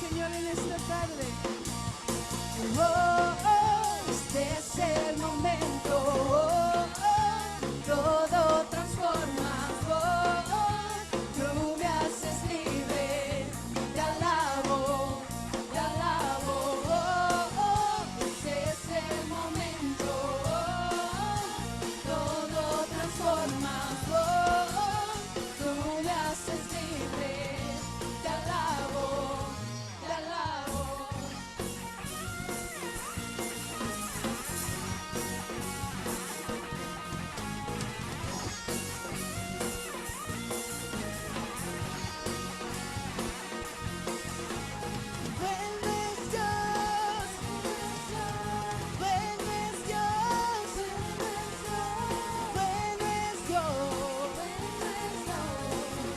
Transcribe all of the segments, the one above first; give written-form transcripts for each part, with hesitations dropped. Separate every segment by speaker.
Speaker 1: Señor, en esta tarde. Oh, oh, este es el momento. Oh, oh, todo transforma. Oh, oh, tú me haces libre. Te alabo, te alabo. Oh, oh, este es el momento. Oh, oh, todo transforma. Oh, oh, tú me haces libre. Te alabo, te alabo. Vuelves Dios, vuelves Dios, vuelves Dios,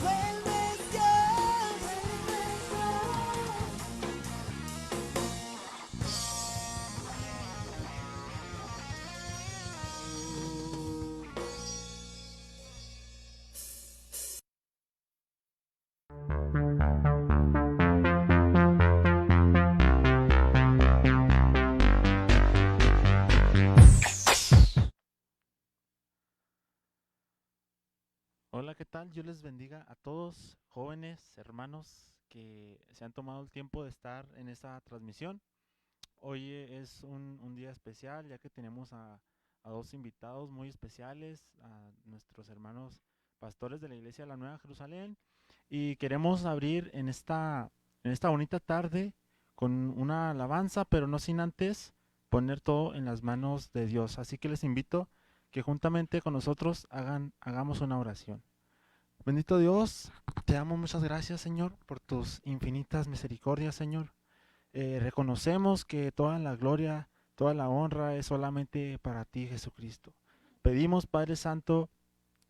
Speaker 1: vuelves Dios.
Speaker 2: Hola, ¿qué tal? Dios les bendiga a todos, jóvenes, hermanos que se han tomado el tiempo de estar en esta transmisión. Hoy es un día especial, ya que tenemos a dos invitados muy especiales, a nuestros hermanos pastores de la Iglesia de la Nueva Jerusalén, y queremos abrir en esta bonita tarde con una alabanza, pero no sin antes poner todo en las manos de Dios. Así que les invito que juntamente con nosotros hagamos una oración. Bendito Dios, te damos muchas gracias, Señor, por tus infinitas misericordias, Señor. Reconocemos que toda la gloria, toda la honra es solamente para ti, Jesucristo. Pedimos, Padre Santo,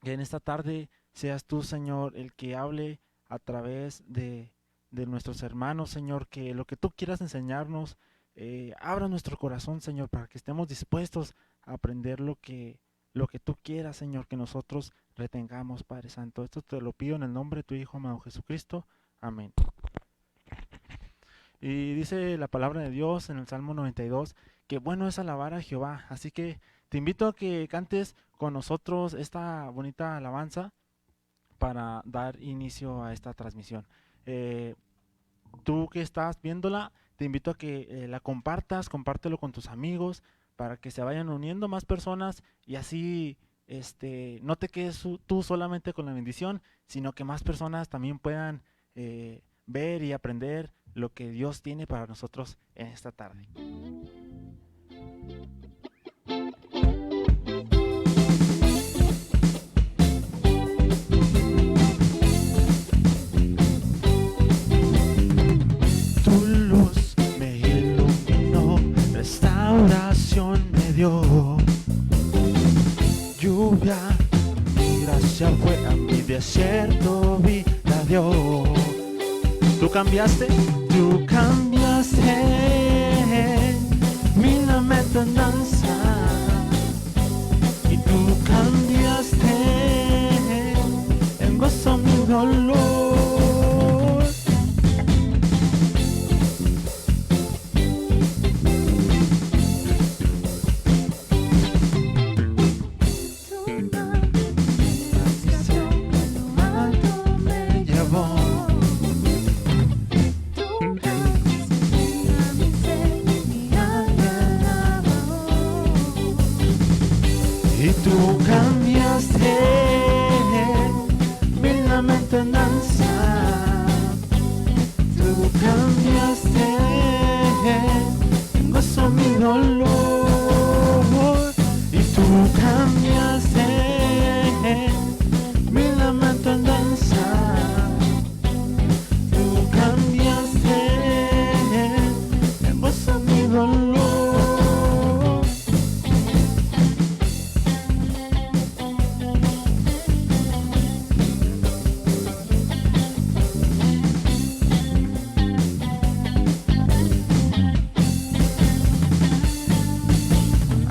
Speaker 2: que en esta tarde seas tú, Señor, el que hable a través de nuestros hermanos, Señor, que lo que tú quieras enseñarnos, abra nuestro corazón, Señor, para que estemos dispuestos a aprender lo que tú quieras, Señor, que nosotros retengamos, Padre Santo. Esto te lo pido en el nombre de tu Hijo amado Jesucristo. Amén. Y dice la palabra de Dios en el Salmo 92 que bueno es alabar a Jehová. Así que te invito a que cantes con nosotros esta bonita alabanza para dar inicio a esta transmisión. Tú que estás viéndola, te invito a que la compartas, compártelo con tus amigos para que se vayan uniendo más personas y así no te quedes tú solamente con la bendición, sino que más personas también puedan ver y aprender lo que Dios tiene para nosotros en esta tarde. Tu luz me iluminó, restauración me dio, lluvia y gracia fue a mi desierto, vida dio. Tú cambiaste mi lamento en danza, y tú cambiaste en gozo mi dolor. Me llevó. Y tú cambiaste mi lamento en danza, tú cambiaste en gozo mi dolor, y tú cambiaste mi lamento en danza, tú cambiaste en gozo mi dolor.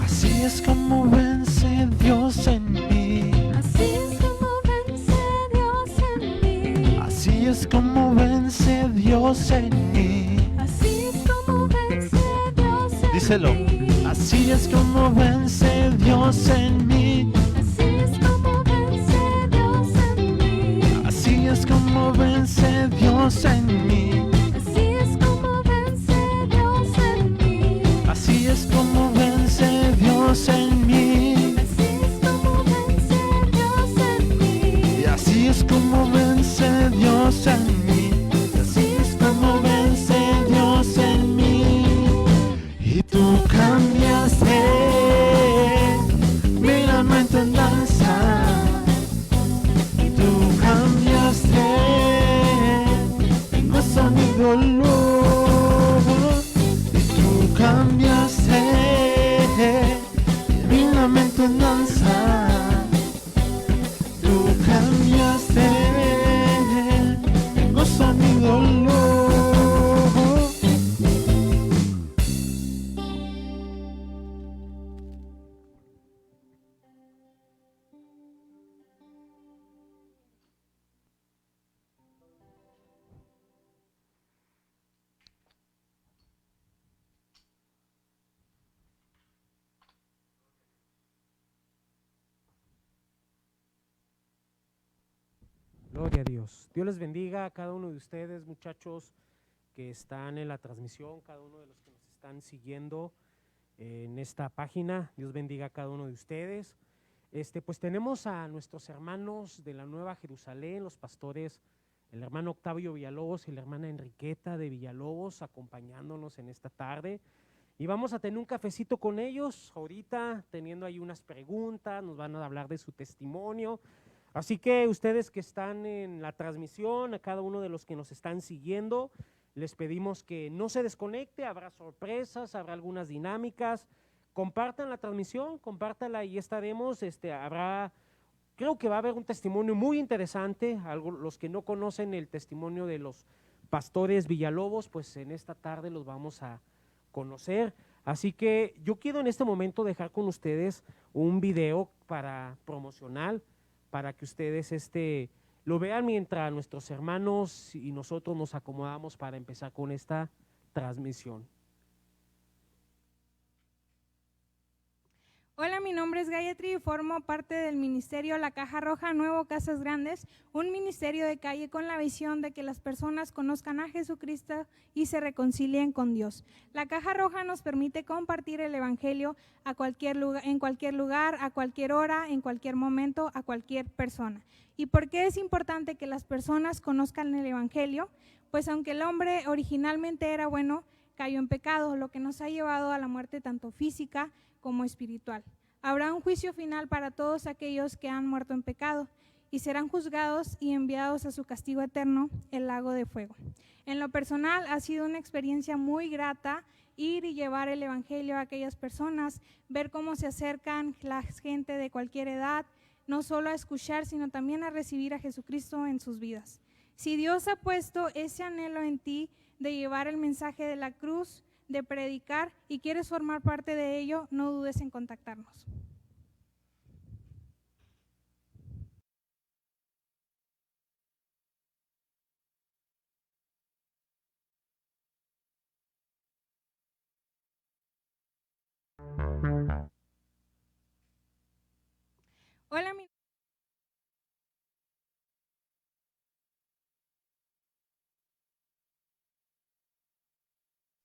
Speaker 2: Así es como vence Dios en mí.
Speaker 1: Así es como vence Dios en mí.
Speaker 2: Así es como vence Dios en mí.
Speaker 1: Así es como vence Dios en
Speaker 2: Díselo.
Speaker 1: mí.
Speaker 2: Así es como vence Dios en mí.
Speaker 1: Así es como vence Dios en mí.
Speaker 2: Así es como vence Dios en mí.
Speaker 1: Así es como vence Dios en mí.
Speaker 2: Así es como vence Dios en mí.
Speaker 1: Así es como vence Dios en mí.
Speaker 2: Y así es como vence Dios en mí. Y así es como vence Dios en mí. Y tú cambiaste mi lamento en danza. Y tú cambiaste en gozo mi dolor. Y tú cambiaste mi lamento en danza. Tú cambiaste en gozo mi dolor.
Speaker 3: Gloria a Dios. Dios les bendiga a cada uno de ustedes, muchachos, que están en la transmisión, cada uno de los que nos están siguiendo en esta página. Dios bendiga a cada uno de ustedes. Pues tenemos a nuestros hermanos de la Nueva Jerusalén, los pastores, el hermano Octavio Villalobos y la hermana Enriqueta de Villalobos, acompañándonos en esta tarde. Y vamos a tener un cafecito con ellos ahorita, teniendo ahí unas preguntas, nos van a hablar de su testimonio. Así que ustedes que están en la transmisión, a cada uno de los que nos están siguiendo, les pedimos que no se desconecte, habrá sorpresas, habrá algunas dinámicas. Compartan la transmisión, compártala y estaremos, creo que va a haber un testimonio muy interesante. Los que no conocen el testimonio de los pastores Villalobos, pues en esta tarde los vamos a conocer. Así que yo quiero en este momento dejar con ustedes un video para promocional, para que ustedes lo vean mientras nuestros hermanos y nosotros nos acomodamos para empezar con esta transmisión.
Speaker 4: Hola, mi nombre es Gayatri y formo parte del ministerio La Caja Roja Nuevo Casas Grandes, un ministerio de calle con la visión de que las personas conozcan a Jesucristo y se reconcilien con Dios. La Caja Roja nos permite compartir el evangelio a cualquier lugar, en cualquier lugar, a cualquier hora, en cualquier momento, a cualquier persona. ¿Y por qué es importante que las personas conozcan el evangelio? Pues aunque el hombre originalmente era bueno, cayó en pecado, lo que nos ha llevado a la muerte tanto física como espiritual. Habrá un juicio final para todos aquellos que han muerto en pecado y serán juzgados y enviados a su castigo eterno, el lago de fuego. En lo personal ha sido una experiencia muy grata ir y llevar el evangelio a aquellas personas, ver cómo se acercan la gente de cualquier edad, no solo a escuchar, sino también a recibir a Jesucristo en sus vidas. Si Dios ha puesto ese anhelo en ti de llevar el mensaje de la cruz, de predicar y quieres formar parte de ello, no dudes en contactarnos. Hola,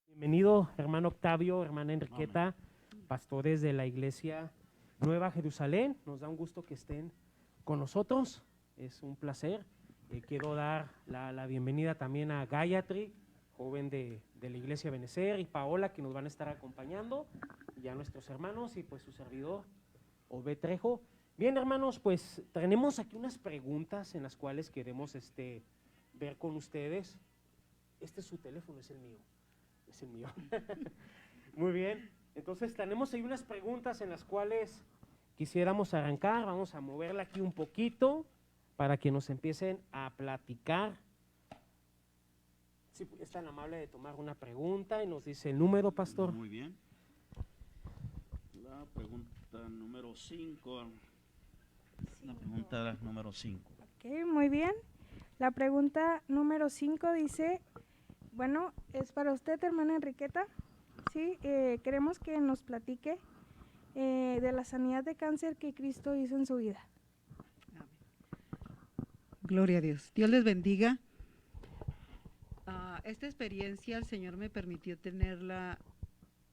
Speaker 3: Bienvenido, hermano Octavio, hermana Enriqueta, pastores de la iglesia Nueva Jerusalén. Nos da un gusto que estén con nosotros, es un placer. Quiero dar la bienvenida también a Gayatri, joven de la iglesia Benecer, y Paola, que nos van a estar acompañando, y a nuestros hermanos, y pues su servidor, Obed Trejo. Bien, hermanos, pues tenemos aquí unas preguntas en las cuales queremos ver con ustedes. Este es su teléfono, es el mío. Es el mío. Muy bien, entonces tenemos ahí unas preguntas en las cuales quisiéramos arrancar. Vamos a moverla aquí un poquito para que nos empiecen a platicar. Si es tan amable de tomar una pregunta y nos dice el número, pastor.
Speaker 5: Muy bien. La pregunta número 5. La pregunta número 5.
Speaker 4: Ok, muy bien. La pregunta número 5 dice, Bueno, es para usted, hermana Enriqueta. Sí, queremos que nos platique de la sanidad de cáncer que Cristo hizo en su vida.
Speaker 6: Amén. Gloria a Dios. Dios les bendiga. Esta experiencia el Señor me permitió tenerla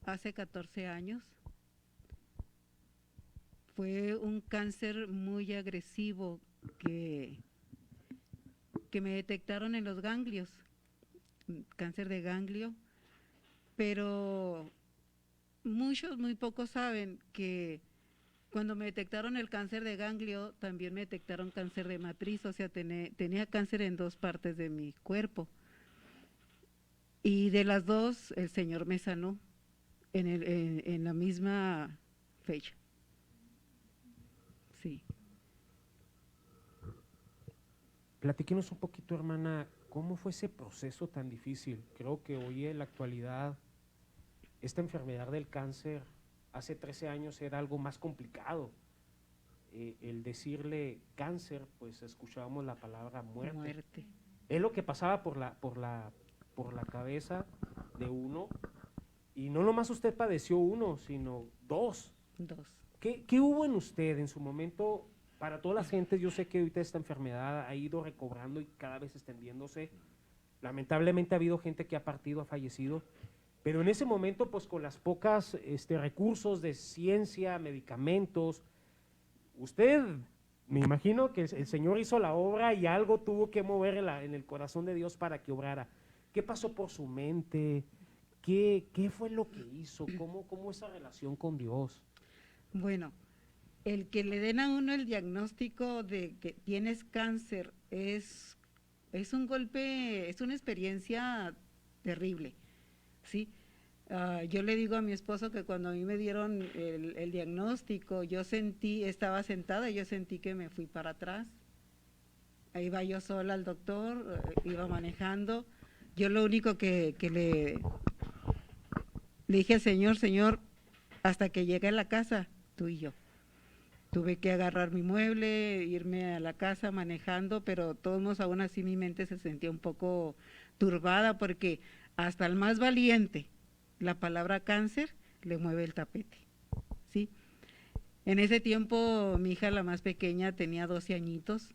Speaker 6: hace 14 años. Fue un cáncer muy agresivo que me detectaron en los ganglios, cáncer de ganglio, pero muy pocos saben que cuando me detectaron el cáncer de ganglio, también me detectaron cáncer de matriz, o sea, tenía cáncer en 2 partes de mi cuerpo. Y de las 2, el Señor me sanó en la misma fecha. Sí.
Speaker 3: Platíquenos un poquito, hermana, ¿cómo fue ese proceso tan difícil? Creo que hoy en la actualidad esta enfermedad del cáncer hace 13 años era algo más complicado. El decirle cáncer, pues escuchábamos la palabra muerte. Es lo que pasaba por la cabeza de uno, y no nomás usted padeció uno, sino 2.
Speaker 6: 2.
Speaker 3: ¿Qué hubo en usted en su momento? Para todas las gentes, yo sé que ahorita esta enfermedad ha ido recobrando y cada vez extendiéndose. Lamentablemente ha habido gente que ha partido, ha fallecido, pero en ese momento, pues con las pocas recursos de ciencia, medicamentos, usted, me imagino que el Señor hizo la obra y algo tuvo que mover en el corazón de Dios para que obrara. ¿Qué pasó por su mente? ¿Qué fue lo que hizo? ¿Cómo esa relación con Dios?
Speaker 6: Bueno, el que le den a uno el diagnóstico de que tienes cáncer es un golpe, es una experiencia terrible, ¿sí? Yo le digo a mi esposo que cuando a mí me dieron el diagnóstico, estaba sentada y yo sentí que me fui para atrás. Ahí iba yo sola al doctor, iba manejando. Yo lo único que le dije al Señor, hasta que llegue a la casa, tú y yo. Tuve que agarrar mi mueble, irme a la casa manejando, pero todos modos aún así mi mente se sentía un poco turbada porque hasta el más valiente, la palabra cáncer le mueve el tapete, ¿sí? En ese tiempo mi hija, la más pequeña, tenía 12 añitos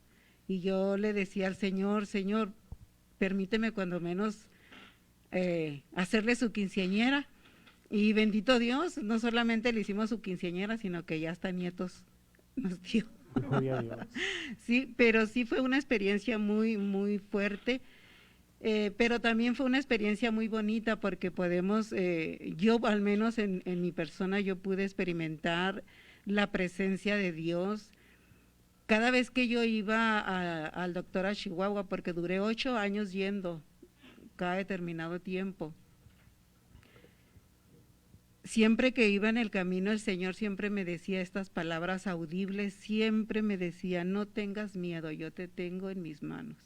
Speaker 6: y yo le decía al Señor, permíteme cuando menos hacerle su quinceañera. Y bendito Dios, no solamente le hicimos su quinceañera, sino que ya hasta nietos nos dio.
Speaker 3: Gloria a Dios.
Speaker 6: Sí, pero sí fue una experiencia muy fuerte, pero también fue una experiencia muy bonita porque yo al menos en mi persona, yo pude experimentar la presencia de Dios. Cada vez que yo iba al doctor a Chihuahua, porque duré 8 años yendo cada determinado tiempo, siempre que iba en el camino, el Señor siempre me decía estas palabras audibles, siempre me decía, no tengas miedo, yo te tengo en mis manos.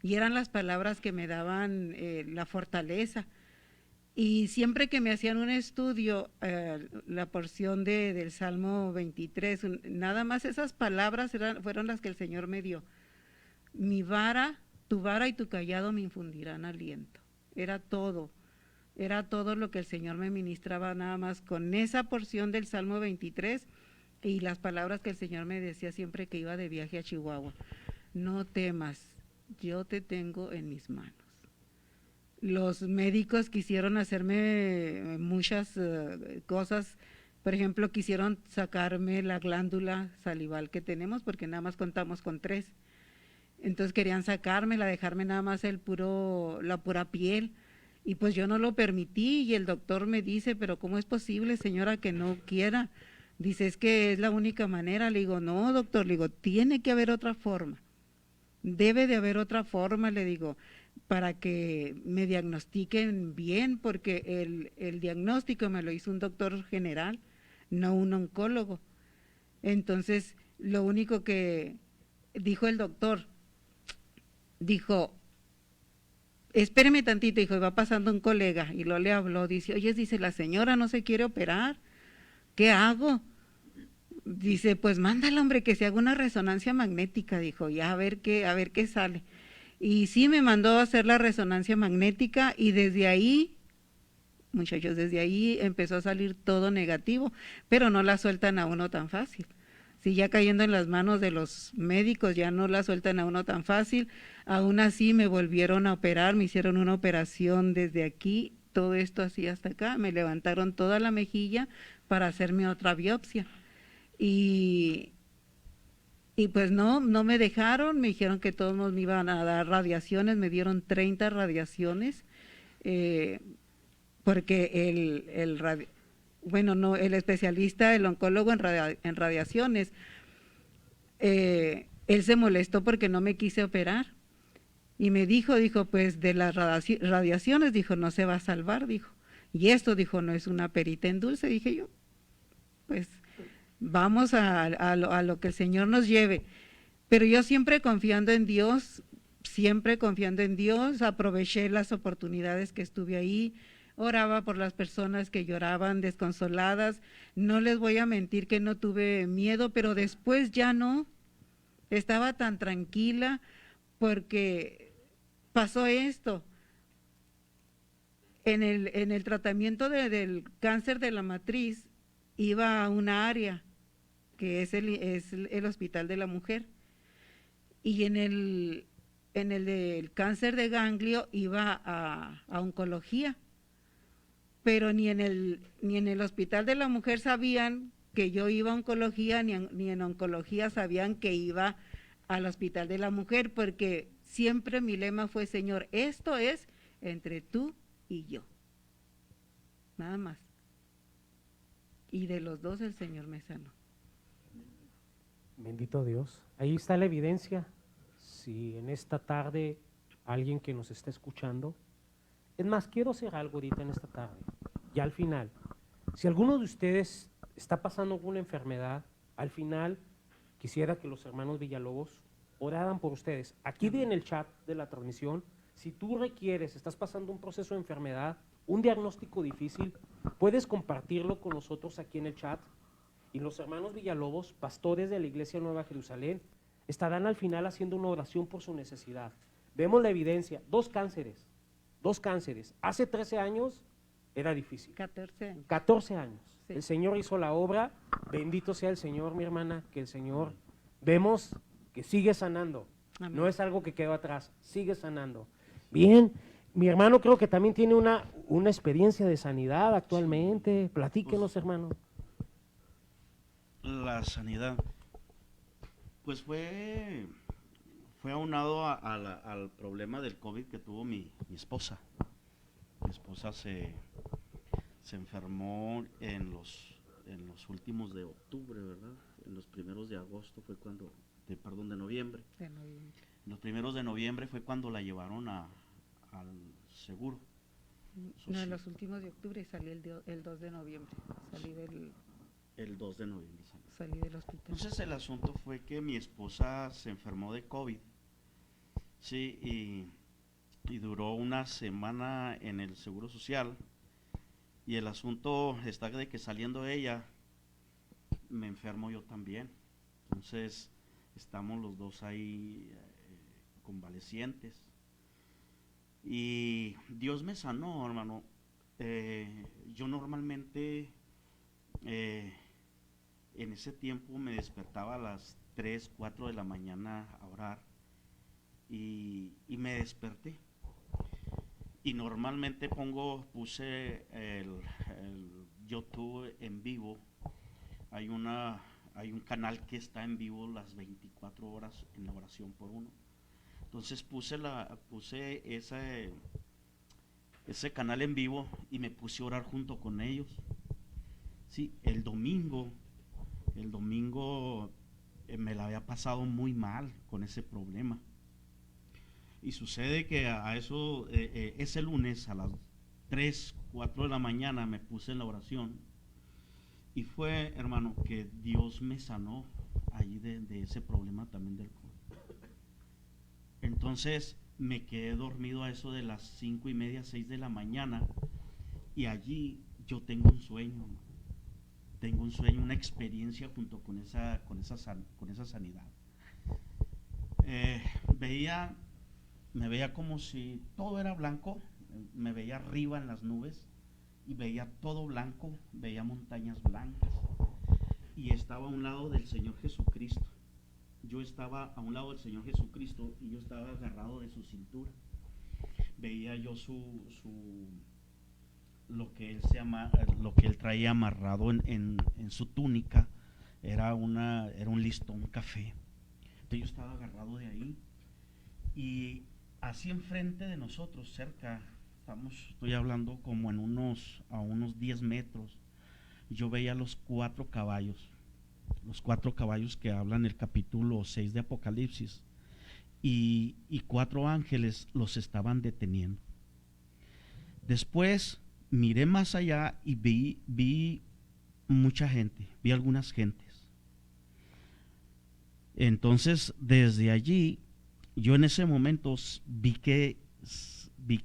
Speaker 6: Y eran las palabras que me daban la fortaleza. Y siempre que me hacían un estudio, la porción del Salmo 23, nada más esas palabras fueron las que el Señor me dio. Tu vara y tu callado me infundirán aliento. Era todo lo que el Señor me ministraba nada más con esa porción del Salmo 23 y las palabras que el Señor me decía siempre que iba de viaje a Chihuahua. No temas, yo te tengo en mis manos. Los médicos quisieron hacerme muchas cosas, por ejemplo, quisieron sacarme la glándula salival que tenemos porque nada más contamos con 3. Entonces querían sacármela, dejarme nada más la pura piel. Y pues yo no lo permití y el doctor me dice, pero ¿cómo es posible, señora, que no quiera? Dice, es que es la única manera. Le digo, no, doctor, le digo, tiene que haber otra forma. Debe de haber otra forma, le digo, para que me diagnostiquen bien, porque el diagnóstico me lo hizo un doctor general, no un oncólogo. Entonces, lo único que dijo el doctor, dijo, espéreme tantito, hijo, y va pasando un colega, y lo le habló, dice, oye, dice, la señora no se quiere operar, ¿qué hago? Dice, pues mándale, hombre, que se haga una resonancia magnética, dijo, ya a ver qué sale. Y sí me mandó a hacer la resonancia magnética y desde ahí, muchachos, desde ahí empezó a salir todo negativo, pero no la sueltan a uno tan fácil. Si ya cayendo en las manos de los médicos ya no la sueltan a uno tan fácil, aún así me volvieron a operar, me hicieron una operación desde aquí, todo esto así hasta acá, me levantaron toda la mejilla para hacerme otra biopsia. Y pues no me dejaron, me dijeron que todos me iban a dar radiaciones, me dieron 30 radiaciones, porque el especialista, el oncólogo en radiaciones, él se molestó porque no me quise operar. Y me dijo, pues de las radiaciones, dijo, no se va a salvar, dijo. Y esto, dijo, no es una perita en dulce, dije yo. Pues vamos a lo que el Señor nos lleve. Pero yo siempre confiando en Dios, aproveché las oportunidades que estuve ahí, oraba por las personas que lloraban desconsoladas. No les voy a mentir que no tuve miedo, pero después ya no. Estaba tan tranquila porque pasó esto. En el tratamiento del cáncer de la matriz, iba a una área que es el Hospital de la Mujer, y en el del cáncer de ganglio iba a oncología, pero ni en el Hospital de la Mujer sabían que yo iba a oncología, ni en oncología sabían que iba al Hospital de la Mujer, porque siempre mi lema fue, Señor, esto es entre tú y yo, nada más. Y de los dos el Señor me sanó.
Speaker 3: Bendito Dios. Ahí está la evidencia. Si en esta tarde alguien que nos está escuchando, es más, quiero hacer algo ahorita en esta tarde, ya al final. Si alguno de ustedes está pasando alguna enfermedad, al final quisiera que los hermanos Villalobos oraran por ustedes. Aquí en el chat de la transmisión, si tú requieres, estás pasando un proceso de enfermedad, un diagnóstico difícil, puedes compartirlo con nosotros aquí en el chat, y los hermanos Villalobos, pastores de la Iglesia Nueva Jerusalén, estarán al final haciendo una oración por su necesidad. Vemos la evidencia, dos cánceres. Hace 13 años era difícil.
Speaker 6: 14 años.
Speaker 3: 14 años.
Speaker 6: Sí.
Speaker 3: El Señor hizo la obra, bendito sea el Señor, mi hermana, que el Señor, vemos que sigue sanando.
Speaker 6: Amén.
Speaker 3: No es algo que quedó atrás, sigue sanando. Bien, mi hermano creo que también tiene una experiencia de sanidad actualmente. Platíquenos, hermano.
Speaker 5: La sanidad, pues fue aunado al problema del COVID que tuvo mi esposa. Mi esposa se enfermó en los últimos de octubre, ¿verdad? En los primeros de agosto fue cuando, de noviembre. En los primeros de noviembre fue cuando la llevaron al seguro.
Speaker 6: No, en los últimos de octubre salí el 2 de noviembre.
Speaker 5: El 2 de noviembre
Speaker 6: salí del hospital.
Speaker 5: Entonces el asunto fue que mi esposa se enfermó de COVID, sí, y duró una semana en el Seguro Social, y el asunto está de que saliendo ella, me enfermo yo también. Entonces estamos los dos ahí convalecientes, y Dios me sanó, hermano. Yo normalmente en ese tiempo me despertaba a las 3, 4 de la mañana a orar, y me desperté. Y normalmente puse el YouTube en vivo. Hay un canal que está en vivo las 24 horas en la oración por uno. Entonces puse ese canal en vivo y me puse a orar junto con ellos. Sí, el domingo me la había pasado muy mal con ese problema. Y sucede que a eso, ese lunes a las 3, 4 de la mañana me puse en la oración. Y fue, hermano, que Dios me sanó allí de ese problema también del COVID. Entonces me quedé dormido a eso de las 5:30, 6 de la mañana. Y allí yo tengo un sueño, una experiencia junto con esa sanidad. Veía me veía como si todo era blanco, me veía arriba en las nubes y veía todo blanco, veía montañas blancas y estaba a un lado del Señor Jesucristo. Yo estaba a un lado del Señor Jesucristo y yo estaba agarrado de su cintura. Veía yo lo que él traía amarrado en su túnica, era un listón café. Entonces yo estaba agarrado de ahí y así enfrente de nosotros, cerca, estoy hablando como a unos 10 metros, yo veía los 4 caballos que hablan el capítulo 6 de Apocalipsis, y 4 ángeles los estaban deteniendo. Después miré más allá y vi mucha gente, vi algunas gentes. Entonces desde allí yo en ese momento vi que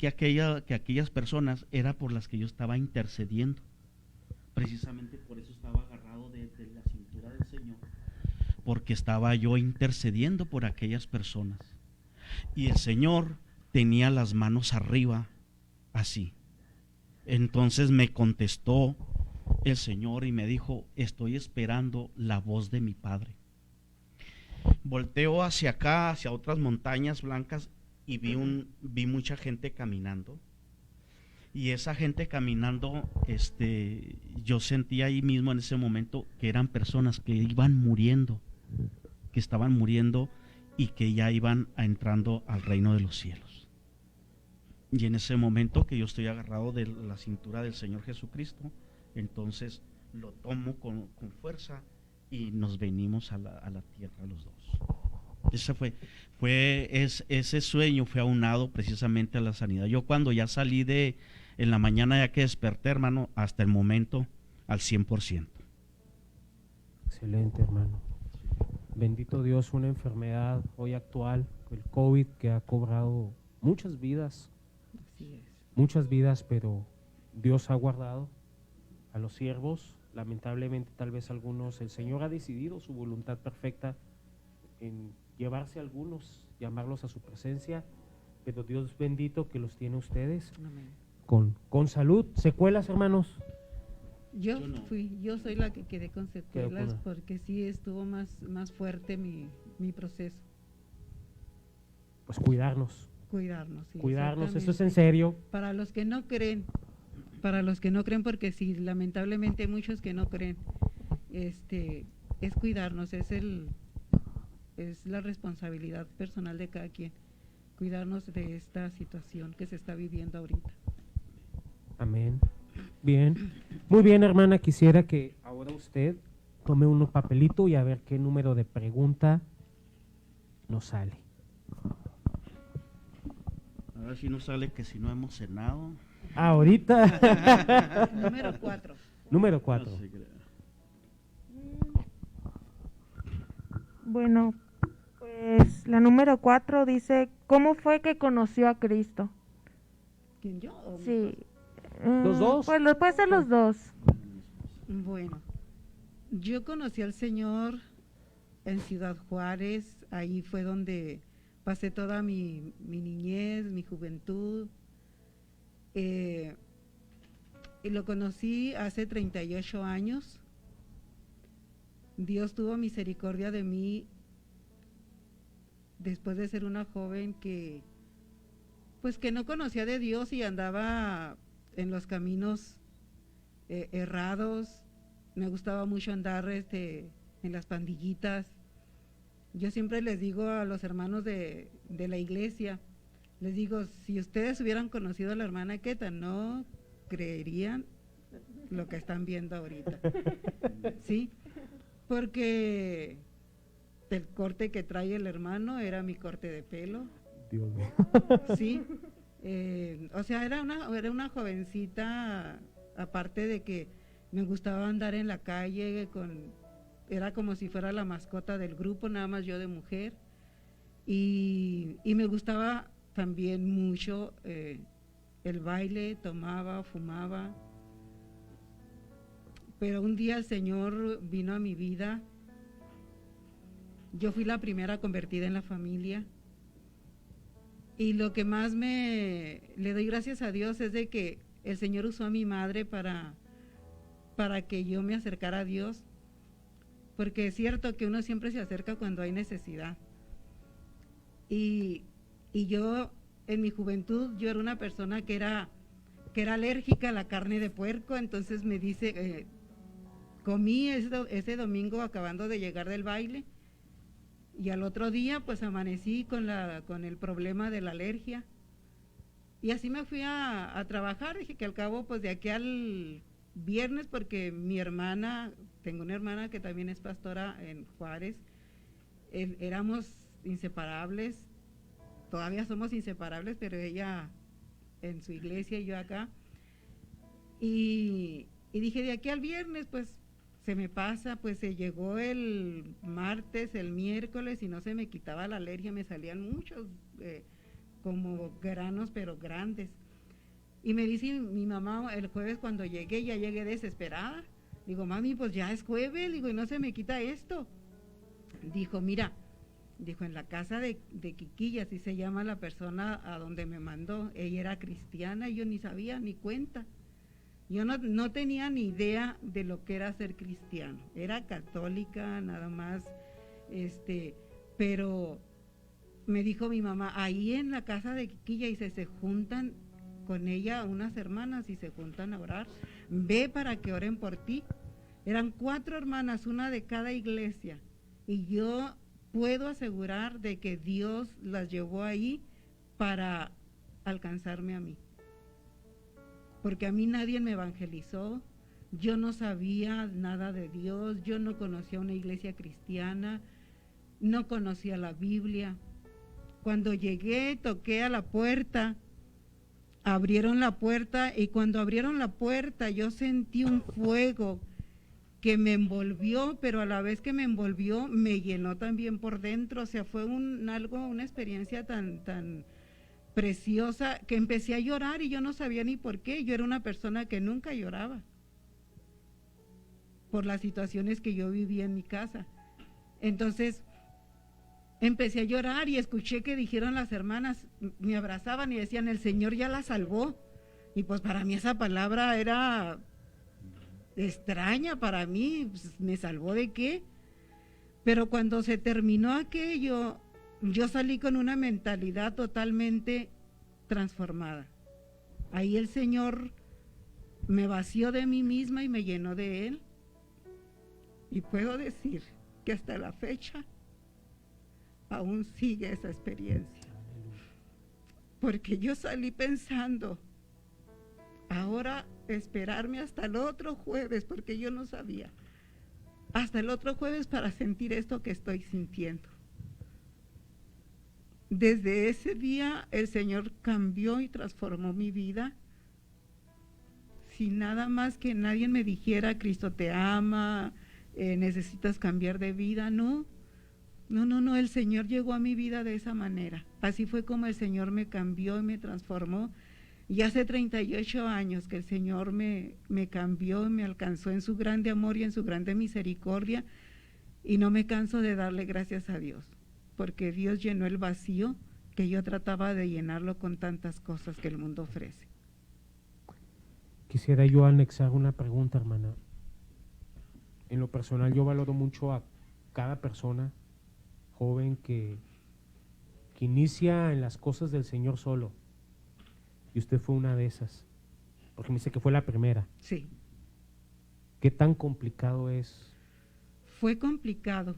Speaker 5: aquellas personas era por las que yo estaba intercediendo. Precisamente por eso estaba agarrado de la cintura del Señor, porque estaba yo intercediendo por aquellas personas. Y el Señor tenía las manos arriba, así. Entonces me contestó el Señor y me dijo: estoy esperando la voz de mi Padre. Volteo hacia acá, hacia otras montañas blancas, y vi mucha gente caminando. Y esa gente caminando, yo sentía ahí mismo en ese momento que eran personas que iban muriendo, que estaban muriendo y que ya iban entrando al reino de los cielos. Y en ese momento que yo estoy agarrado de la cintura del Señor Jesucristo, entonces lo tomo con fuerza y nos venimos a la tierra los dos. Ese sueño fue aunado precisamente a la sanidad. Yo cuando ya salí en la mañana, ya que desperté, hermano, hasta el momento al 100%.
Speaker 3: Excelente, hermano. Bendito Dios, una enfermedad hoy actual, el COVID, que ha cobrado muchas vidas, pero Dios ha guardado a los siervos. Lamentablemente, tal vez algunos, el Señor ha decidido su voluntad perfecta en llevarse a algunos, llamarlos a su presencia, pero Dios bendito que los tiene ustedes.
Speaker 6: Amén.
Speaker 3: Con salud. ¿Secuelas, hermanos?
Speaker 6: Yo
Speaker 5: no.
Speaker 6: yo soy la que quedé con secuelas
Speaker 3: con-
Speaker 6: porque sí estuvo más fuerte mi proceso.
Speaker 3: Pues cuidarnos,
Speaker 6: Sí,
Speaker 3: cuidarnos, eso es
Speaker 6: exactamente.
Speaker 3: en serio.
Speaker 6: Para los que no creen, porque sí, lamentablemente hay muchos que no creen, es cuidarnos, es la responsabilidad personal de cada quien, cuidarnos de esta situación que se está viviendo ahorita.
Speaker 3: Amén. Bien. Muy bien, hermana, quisiera que ahora usted tome un papelito y a ver qué número de pregunta nos sale.
Speaker 5: Ahora sí nos sale que si no hemos cenado.
Speaker 3: Ahorita.
Speaker 6: Número 4.
Speaker 3: Número 4.
Speaker 5: No sé qué-
Speaker 1: Bueno, pues la número 4 dice, ¿cómo fue que conoció a Cristo?
Speaker 6: ¿Quién, yo o mi
Speaker 1: Sí.
Speaker 6: esposo?
Speaker 3: ¿Los dos?
Speaker 1: Pues puede ser los dos.
Speaker 6: Bueno, yo conocí al Señor en Ciudad Juárez, ahí fue donde pasé toda mi niñez, mi juventud, y lo conocí hace 38 años. Dios tuvo misericordia de mí después de ser una joven que no conocía de Dios y andaba en los caminos errados. Me gustaba mucho andar en las pandillitas. Yo siempre les digo a los hermanos de la iglesia, les digo, si ustedes hubieran conocido a la hermana Queta, no creerían lo que están viendo ahorita. ¿Sí? Porque el corte que trae el hermano era mi corte de pelo.
Speaker 3: Dios mío.
Speaker 6: Sí, o sea, era una jovencita, aparte de que me gustaba andar en la calle, era como si fuera la mascota del grupo, nada más yo de mujer, y me gustaba también mucho el baile, tomaba, fumaba, pero un día el Señor vino a mi vida. Yo fui la primera convertida en la familia. Y lo que más le doy gracias a Dios es de que el Señor usó a mi madre para que yo me acercara a Dios, porque es cierto que uno siempre se acerca cuando hay necesidad. Y yo, en mi juventud, yo era una persona que era alérgica a la carne de puerco, entonces me dice, comí ese domingo acabando de llegar del baile, y al otro día pues amanecí con el problema de la alergia, y así me fui a trabajar. Dije que al cabo pues de aquí al viernes, porque tengo una hermana que también es pastora en Juárez, éramos inseparables, todavía somos inseparables, pero ella en su iglesia y yo acá, y dije de aquí al viernes pues se me pasa. Pues se llegó el martes, el miércoles, y no se me quitaba la alergia, me salían muchos como granos, pero grandes. Y me dice mi mamá el jueves cuando llegué, ya llegué desesperada. Digo, mami, pues ya es jueves, digo, y no se me quita esto. Dijo, mira, dijo, en la casa de Quiquilla, así se llama la persona a donde me mandó, ella era cristiana y yo ni sabía ni cuenta. Yo no tenía ni idea de lo que era ser cristiano, era católica nada más, pero me dijo mi mamá, ahí en la casa de Quiquilla, y se juntan con ella unas hermanas y se juntan a orar, ve para que oren por ti. Eran 4 hermanas, una de cada iglesia, y yo puedo asegurar de que Dios las llevó ahí para alcanzarme a mí. Porque a mí nadie me evangelizó, yo no sabía nada de Dios, yo no conocía una iglesia cristiana, no conocía la Biblia. Cuando llegué, toqué a la puerta, abrieron la puerta, y cuando abrieron la puerta yo sentí un fuego que me envolvió, pero a la vez que me envolvió, me llenó también por dentro. O sea, fue una experiencia tan preciosa, que empecé a llorar y yo no sabía ni por qué. Yo era una persona que nunca lloraba por las situaciones que yo vivía en mi casa. Entonces empecé a llorar y escuché que dijeron las hermanas, me abrazaban y decían, el Señor ya la salvó. Y pues para mí esa palabra era extraña, para mí, pues, ¿me salvó de qué? Pero cuando se terminó aquello, yo salí con una mentalidad totalmente transformada. Ahí el Señor me vació de mí misma y me llenó de Él. Y puedo decir que hasta la fecha aún sigue esa experiencia. Porque yo salí pensando, ahora esperarme hasta el otro jueves, porque yo no sabía, hasta el otro jueves para sentir esto que estoy sintiendo. Desde ese día el Señor cambió y transformó mi vida, sin nada más que nadie me dijera, Cristo te ama, necesitas cambiar de vida. No, el Señor llegó a mi vida de esa manera. Así fue como el Señor me cambió y me transformó. Y hace 38 años que el Señor me cambió y me alcanzó en su grande amor y en su grande misericordia, y no me canso de darle gracias a Dios, porque Dios llenó el vacío que yo trataba de llenarlo con tantas cosas que el mundo ofrece.
Speaker 3: Quisiera yo anexar una pregunta, hermana. En lo personal yo valoro mucho a cada persona joven que inicia en las cosas del Señor solo. Y usted fue una de esas, porque me dice que fue la primera.
Speaker 6: Sí.
Speaker 3: ¿Qué tan complicado es?
Speaker 6: Fue complicado.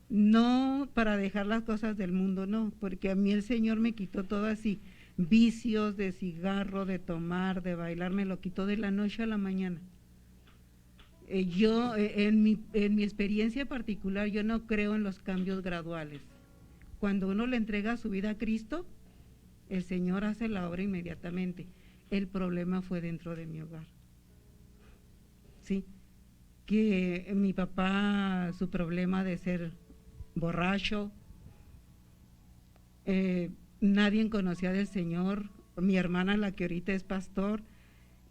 Speaker 6: No para dejar las cosas del mundo, no, porque a mí el Señor me quitó todo así, vicios de cigarro, de tomar, de bailar, me lo quitó de la noche a la mañana. Yo, en mi experiencia particular, yo no creo en los cambios graduales. Cuando uno le entrega su vida a Cristo, el Señor hace la obra inmediatamente. El problema fue dentro de mi hogar. Sí, que mi papá, su problema de ser borracho, nadie conocía del Señor. Mi hermana, la que ahorita es pastor,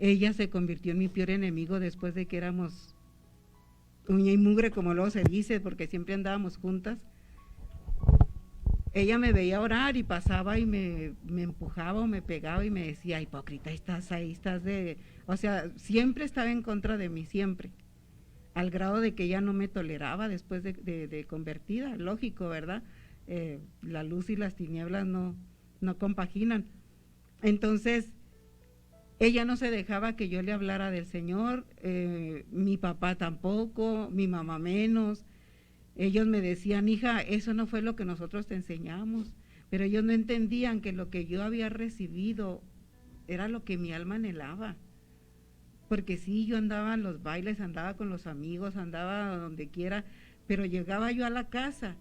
Speaker 6: ella se convirtió en mi peor enemigo después de que éramos uña y mugre, como luego se dice, porque siempre andábamos juntas. ella me veía orar y pasaba y me empujaba o me pegaba y me decía, hipócrita, estás ahí, o sea, siempre estaba en contra de mí, siempre, al grado de que ella no me toleraba después de convertida, lógico, ¿verdad? La luz y las tinieblas no compaginan. Entonces, ella no se dejaba que yo le hablara del Señor, mi papá tampoco, mi mamá menos. Ellos me decían, hija, eso no fue lo que nosotros te enseñamos, pero ellos no entendían que lo que yo había recibido era lo que mi alma anhelaba. Porque sí, yo andaba en los bailes, andaba con los amigos, andaba donde quiera, pero llegaba yo a la casa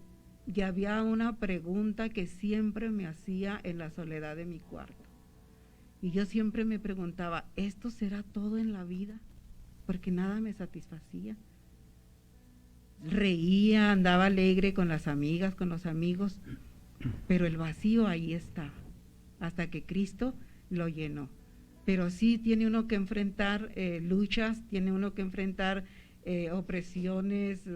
Speaker 6: y había una pregunta que siempre me hacía en la soledad de mi cuarto. Y yo siempre me preguntaba, ¿esto será todo en la vida? Porque nada me satisfacía. Reía, andaba alegre con las amigas, con los amigos, pero el vacío ahí estaba, hasta que Cristo lo llenó. Pero sí tiene uno que enfrentar luchas, tiene uno que enfrentar opresiones,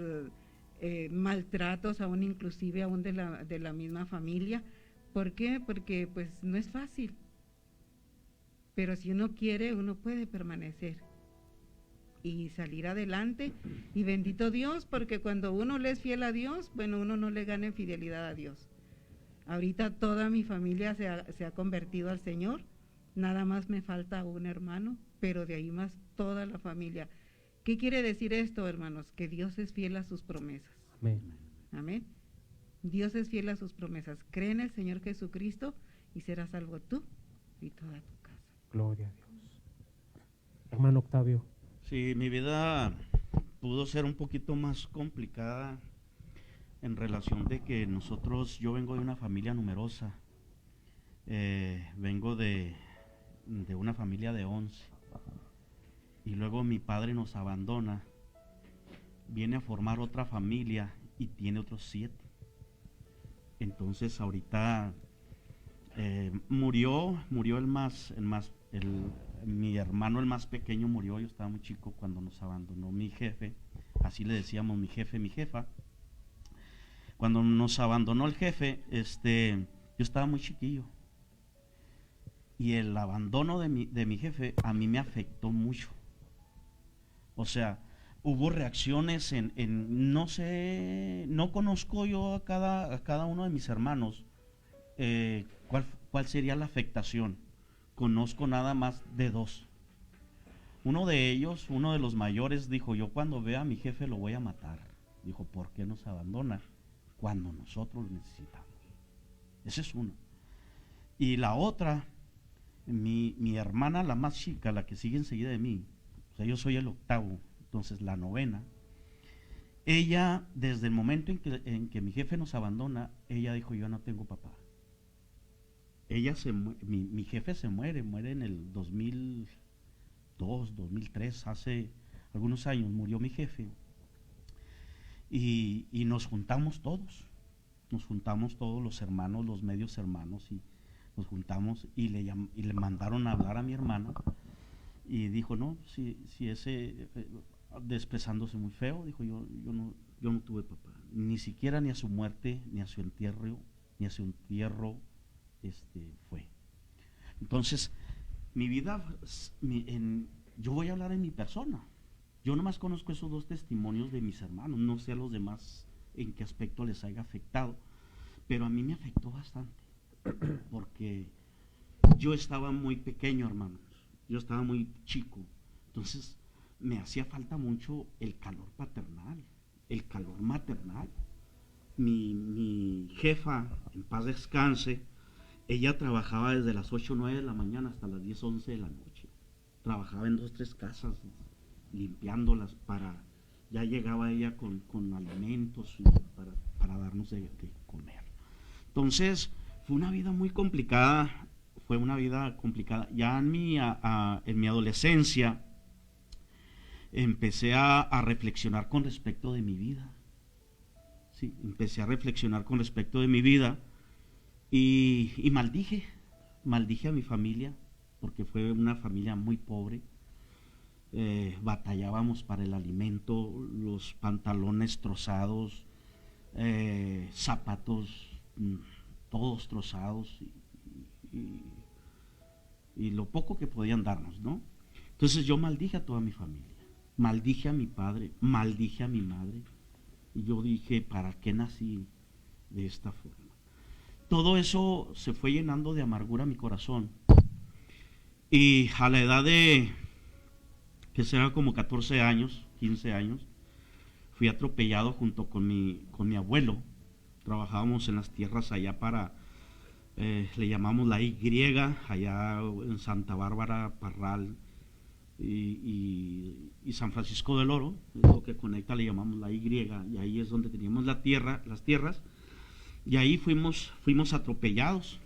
Speaker 6: maltratos, aún inclusive aún de la misma familia. ¿Por qué? Porque pues no es fácil, pero si uno quiere, uno puede permanecer y salir adelante, y bendito Dios, porque cuando uno le es fiel a Dios, bueno, uno no le gana infidelidad a Dios. Ahorita toda mi familia se ha convertido al Señor, nada más me falta un hermano, pero de ahí más toda la familia. ¿Qué quiere decir esto, hermanos? Que Dios es fiel a sus promesas.
Speaker 3: Amén.
Speaker 6: Amén. Dios es fiel a sus promesas. Cree en el Señor Jesucristo y serás salvo tú y toda tu casa.
Speaker 3: Gloria a Dios. Hermano Octavio.
Speaker 5: Sí, mi vida pudo ser un poquito más complicada en relación de que yo vengo de una familia numerosa, vengo de una familia de 11, y luego mi padre nos abandona, viene a formar otra familia y tiene otros 7. Entonces ahorita murió mi hermano, el más pequeño, murió. Yo estaba muy chico cuando nos abandonó mi jefe, así le decíamos mi jefe, mi jefa. Cuando nos abandonó el jefe, yo estaba muy chiquillo, y el abandono de mi jefe a mí me afectó mucho. O sea, hubo reacciones no sé, no conozco yo a cada uno de mis hermanos cuál sería la afectación. Conozco nada más de 2. Uno de ellos, uno de los mayores, dijo, yo cuando vea a mi jefe lo voy a matar. Dijo, ¿por qué nos abandona cuando nosotros lo necesitamos? Ese es uno. Y la otra, mi hermana, la más chica, la que sigue enseguida de mí, o sea, yo soy el 8º, entonces la 9ª, ella, desde el momento en que mi jefe nos abandona, ella dijo, yo no tengo papá. Mi jefe se muere en el 2002, 2003, hace algunos años murió mi jefe, y nos juntamos todos los hermanos, los medios hermanos, y nos juntamos y le mandaron a hablar a mi hermano, y dijo, no, si ese, expresándose muy feo, dijo, yo no tuve papá, ni siquiera ni a su muerte, ni a su entierro, fue. Entonces, mi vida, yo voy a hablar en mi persona. Yo nomás conozco esos 2 testimonios de mis hermanos, no sé a los demás en qué aspecto les haya afectado, pero a mí me afectó bastante, porque yo estaba muy pequeño, hermanos, yo estaba muy chico, entonces me hacía falta mucho el calor paternal, el calor maternal. Mi jefa, en paz descanse, ella trabajaba desde las 8 o 9 de la mañana hasta las 10 o 11 de la noche. Trabajaba en 2 o 3 casas, limpiándolas, ya llegaba ella con alimentos para darnos de comer. Entonces, fue una vida muy complicada, Ya en mi adolescencia, empecé a reflexionar con respecto de mi vida. Sí, empecé a reflexionar con respecto de mi vida. Y maldije a mi familia, porque fue una familia muy pobre. Batallábamos para el alimento, los pantalones trozados, zapatos todos trozados y lo poco que podían darnos, ¿no? Entonces yo maldije a toda mi familia, maldije a mi padre, maldije a mi madre, y yo dije, ¿para qué nací de esta forma? Todo eso se fue llenando de amargura mi corazón, y a la edad de, que será como 14 años, 15 años, fui atropellado junto con mi abuelo. Trabajábamos en las tierras allá para, le llamamos la Y, allá en Santa Bárbara, Parral y San Francisco del Oro, es lo que conecta, le llamamos la Y, y ahí es donde teníamos las tierras, y ahí fuimos atropellados.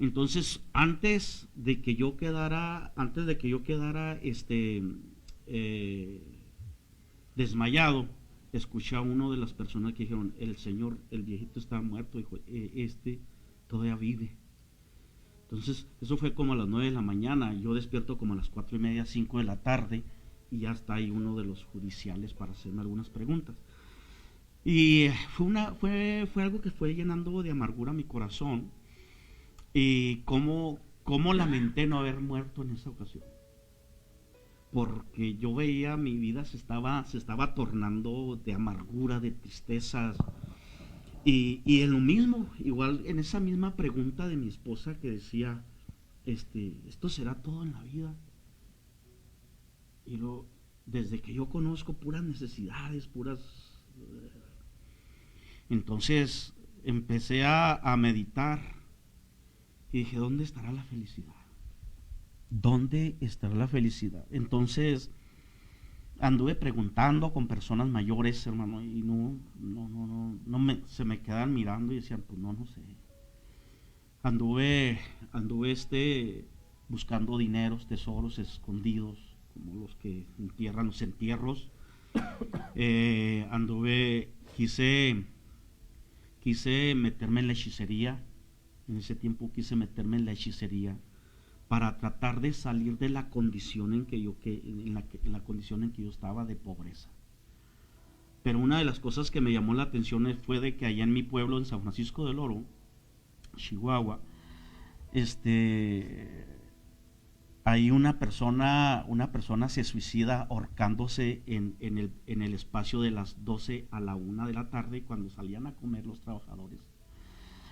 Speaker 5: Entonces, antes de que yo quedara desmayado, escuché a una de las personas que dijeron, el viejito está muerto, dijo, todavía vive. Entonces, eso fue como a las 9 de la mañana, yo despierto como a las 4:30, 5 de la tarde, y ya está ahí uno de los judiciales para hacerme algunas preguntas. Y fue algo que fue llenando de amargura mi corazón, y cómo lamenté no haber muerto en esa ocasión, porque yo veía mi vida se estaba tornando de amargura, de tristezas, y en lo mismo, igual en esa misma pregunta de mi esposa que decía, esto será todo en la vida. Y desde que yo conozco puras necesidades, entonces empecé a meditar y dije, ¿dónde estará la felicidad? ¿Dónde estará la felicidad? Entonces anduve preguntando con personas mayores, hermano, y se me quedan mirando y decían, pues no sé. Anduve buscando dineros, tesoros escondidos, como los que entierran los entierros. Quise meterme en la hechicería. En ese tiempo quise meterme en la hechicería para tratar de salir de la condición en la condición en que yo estaba de pobreza. Pero una de las cosas que me llamó la atención fue de que allá en mi pueblo, en San Francisco del Oro, Chihuahua, ahí una persona se suicida ahorcándose en el espacio de las 12 a la 1 de la tarde, cuando salían a comer los trabajadores.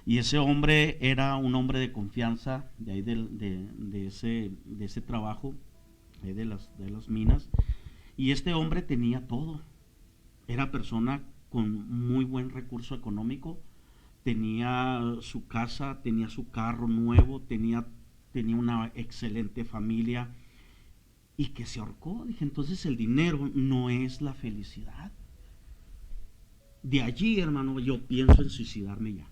Speaker 5: Y ese hombre era un hombre de confianza de ahí de ese trabajo, de las minas. Y este hombre tenía todo. Era persona con muy buen recurso económico. Tenía su casa, tenía su carro nuevo, tenía una excelente familia. Y que se ahorcó. Dije, entonces el dinero no es la felicidad. De allí, hermano, yo pienso en suicidarme ya.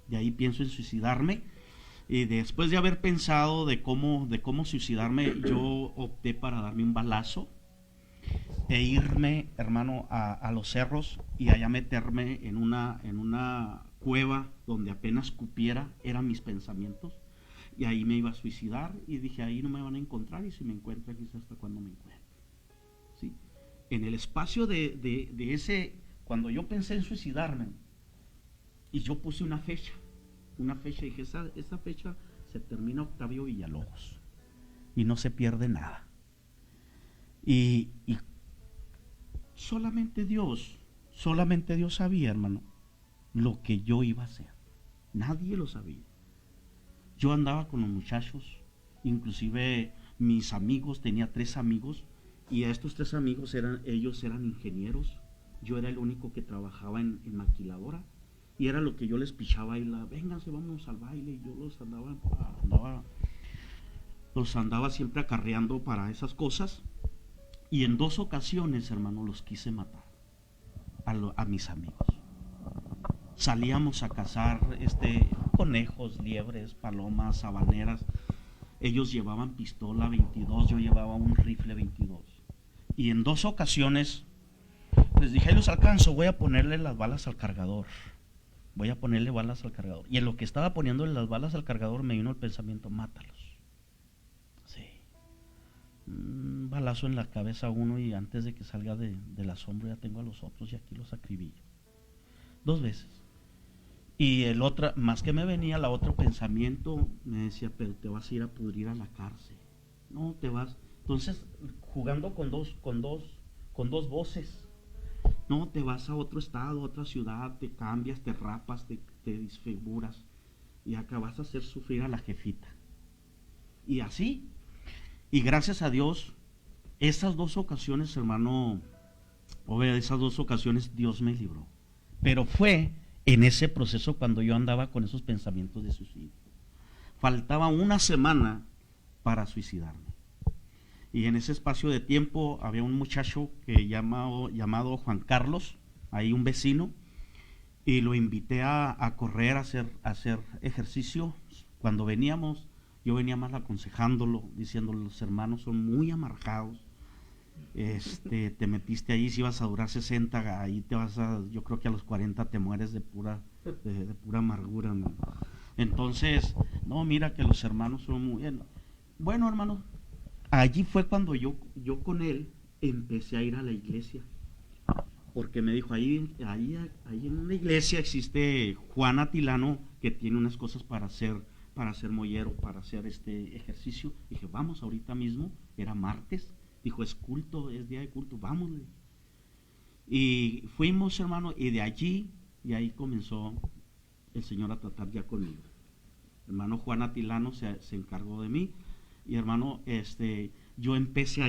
Speaker 5: De ahí pienso en suicidarme, y después de haber pensado de cómo suicidarme, yo opté para darme un balazo e irme, hermano, a los cerros y allá meterme en una cueva donde apenas cupiera eran mis pensamientos, y ahí me iba a suicidar, y dije, ahí no me van a encontrar, y si me encuentran quizás hasta cuando me encuentren. ¿Sí? En el espacio de ese, cuando yo pensé en suicidarme, y yo puse una fecha, y dije, esa fecha se termina Octavio Villalobos, y no se pierde nada. Y solamente Dios sabía, hermano, lo que yo iba a hacer. Nadie lo sabía. Yo andaba con los muchachos, inclusive mis amigos, tenía 3 amigos, y a estos 3 amigos ellos eran ingenieros. Yo era el único que trabajaba en maquiladora. Y era lo que yo les pichaba y vénganse, vámonos al baile. Y yo los andaba siempre acarreando para esas cosas. Y en 2 ocasiones, hermano, los quise matar a mis amigos. Salíamos a cazar conejos, liebres, palomas, sabaneras. Ellos llevaban pistola 22, yo llevaba un rifle 22. Y en 2 ocasiones les dije, ahí los alcanzo, voy a ponerle las balas al cargador. Y en lo que estaba poniéndole las balas al cargador me vino el pensamiento, mátalos. Sí. Un balazo en la cabeza a uno, y antes de que salga de la sombra ya tengo a los otros y aquí los acribillo. 2 veces. Y el otro, más que me venía, el otro pensamiento me decía, pero te vas a ir a pudrir a la cárcel. No, te vas. Entonces, jugando con dos voces. No, te vas a otro estado, a otra ciudad, te cambias, te rapas, te disfiguras y acabas a hacer sufrir a la jefita. Y así, y gracias a Dios, esas dos ocasiones, hermano, esas dos ocasiones Dios me libró. Pero fue en ese proceso cuando yo andaba con esos pensamientos de suicidio. Faltaba una semana para suicidarme. Y en ese espacio de tiempo había un muchacho llamado Juan Carlos, ahí un vecino, y lo invité a correr, a hacer ejercicio. Cuando veníamos, yo venía más aconsejándolo, diciéndole, los hermanos son muy amargados, te metiste ahí, si ibas a durar 60, ahí yo creo que a los 40 te mueres de pura amargura, ¿no? Entonces, no, mira que los hermanos son muy bien. Bueno, hermano, allí fue cuando yo con él empecé a ir a la iglesia, porque me dijo, ahí en una iglesia existe Juan Atilano, que tiene unas cosas para hacer mollero, para hacer este ejercicio. Dije, vamos ahorita mismo, era martes. Dijo, es culto, es día de culto, vámonos. Y fuimos, hermano, y de ahí comenzó el Señor a tratar ya conmigo. Hermano Juan Atilano se encargó de mí, y hermano, yo empecé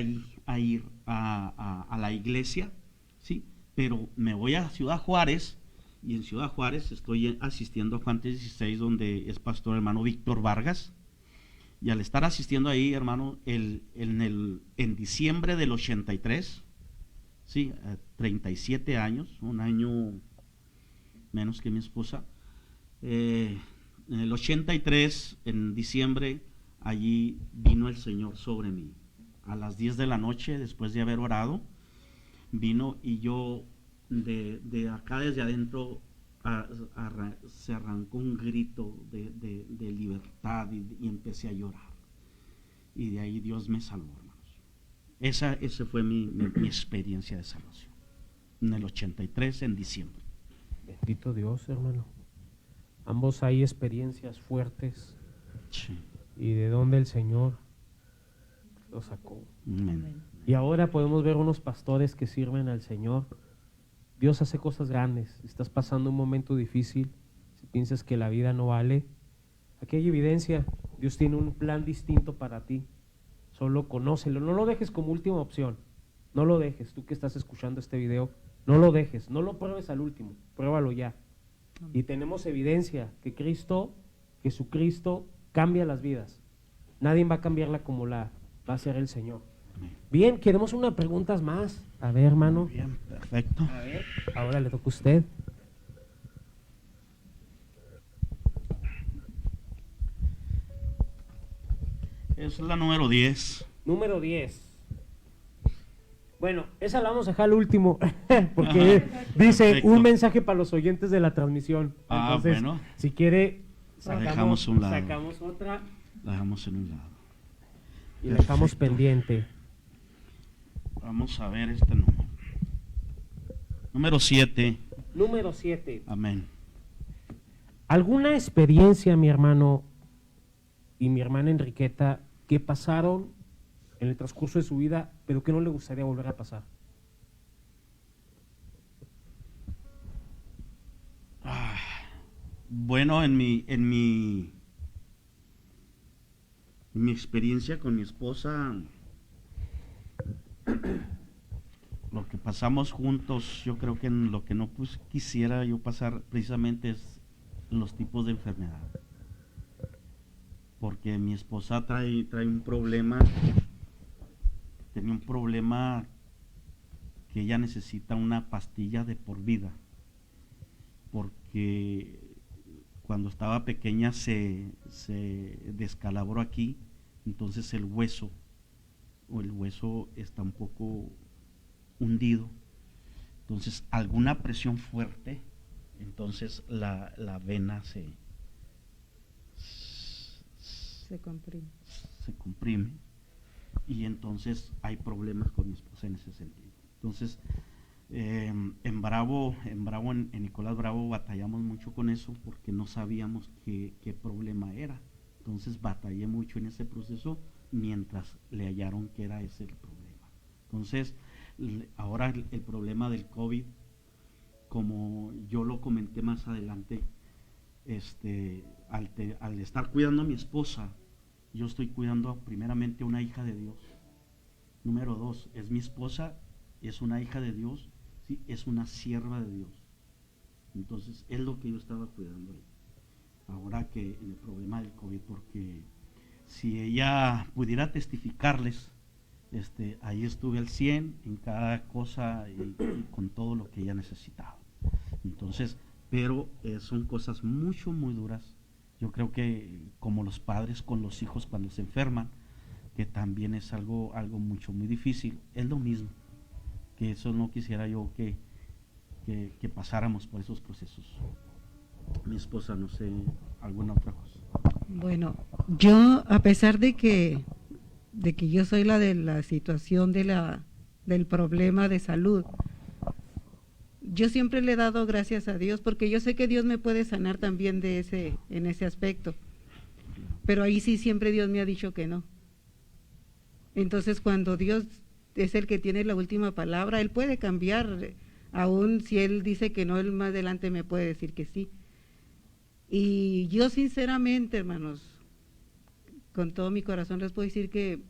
Speaker 5: a ir a la iglesia, ¿sí? Pero me voy a Ciudad Juárez, y en Ciudad Juárez estoy asistiendo a Juan 16, donde es pastor hermano Víctor Vargas. Y al estar asistiendo ahí, hermano, en diciembre del 83, sí, 37 años, un año menos que mi esposa, en el 83, en diciembre, allí vino el Señor sobre mí. A las 10 de la noche, después de haber orado, vino, y yo de acá desde adentro se arrancó un grito de libertad, y empecé a llorar. Y de ahí Dios me salvó, hermanos. Esa fue mi experiencia de salvación. En el 83, en diciembre.
Speaker 3: Bendito Dios, hermano. Ambos hay experiencias fuertes.
Speaker 5: Sí.
Speaker 3: Y de dónde el Señor lo sacó.
Speaker 5: Amén.
Speaker 3: Y ahora podemos ver unos pastores que sirven al Señor. Dios hace cosas grandes. Estás pasando un momento difícil, si piensas que la vida no vale, aquí hay evidencia. Dios tiene un plan distinto para ti. Solo conócelo. No lo dejes como última opción. No lo dejes. Tú que estás escuchando este video, no lo dejes. No lo pruebes al último. Pruébalo ya. Y tenemos evidencia que Jesucristo cambia las vidas. Nadie va a cambiarla como la va a hacer el Señor. Bien, queremos unas preguntas más. A ver, hermano.
Speaker 5: Bien, perfecto.
Speaker 3: A ver, ahora le toca a usted.
Speaker 5: Esa es la número 10.
Speaker 3: Número 10. Bueno, esa la vamos a dejar al último, porque dice
Speaker 5: perfecto.
Speaker 3: un mensaje para los oyentes de la transmisión. Entonces,
Speaker 5: Bueno.
Speaker 3: si quiere,
Speaker 5: La dejamos a un lado.
Speaker 3: sacamos otra
Speaker 5: La dejamos en un lado.
Speaker 3: y la dejamos
Speaker 5: Perfecto.
Speaker 3: pendiente.
Speaker 5: Vamos a ver este número. Número 7.
Speaker 3: Número 7.
Speaker 5: Amén.
Speaker 3: ¿Alguna experiencia, mi hermano y mi hermana Enriqueta, que pasaron en el transcurso de su vida, pero que no le gustaría volver a pasar?
Speaker 5: Bueno, en mi experiencia con mi esposa, lo que pasamos juntos, yo creo que en lo que no quisiera yo pasar precisamente es los tipos de enfermedad. Porque mi esposa trae un problema, tenía un problema que ella necesita una pastilla de por vida, porque cuando estaba pequeña se descalabró aquí, entonces el hueso está un poco hundido, entonces alguna presión fuerte, entonces la vena se comprime, y entonces hay problemas con mi esposa en ese sentido. Entonces En Bravo, en Nicolás Bravo batallamos mucho con eso porque no sabíamos qué problema era. Entonces batallé mucho en ese proceso mientras le hallaron que era ese el problema. Entonces, ahora el problema del COVID, como yo lo comenté más adelante, al estar cuidando a mi esposa, yo estoy cuidando primeramente a una hija de Dios. Número 2, es mi esposa, es una hija de Dios, ¿sí? Es una sierva de Dios. Entonces, es lo que yo estaba cuidando ahí. Ahora que en el problema del COVID, porque si ella pudiera testificarles, ahí estuve al 100 en cada cosa y con todo lo que ella necesitaba. Entonces, pero son cosas muy duras. Yo creo que como los padres con los hijos cuando se enferman, que también es algo muy difícil, es lo mismo, que eso no quisiera yo que pasáramos por esos procesos. Mi esposa, no sé, alguna otra cosa.
Speaker 6: Bueno, yo, a pesar de que yo soy la de la situación del problema de salud, yo siempre le he dado gracias a Dios, porque yo sé que Dios me puede sanar también en ese aspecto, pero ahí sí siempre Dios me ha dicho que no. Entonces, cuando Dios es el que tiene la última palabra, Él puede cambiar, aún si Él dice que no, Él más adelante me puede decir que sí. Y yo sinceramente, hermanos, con todo mi corazón les puedo decir que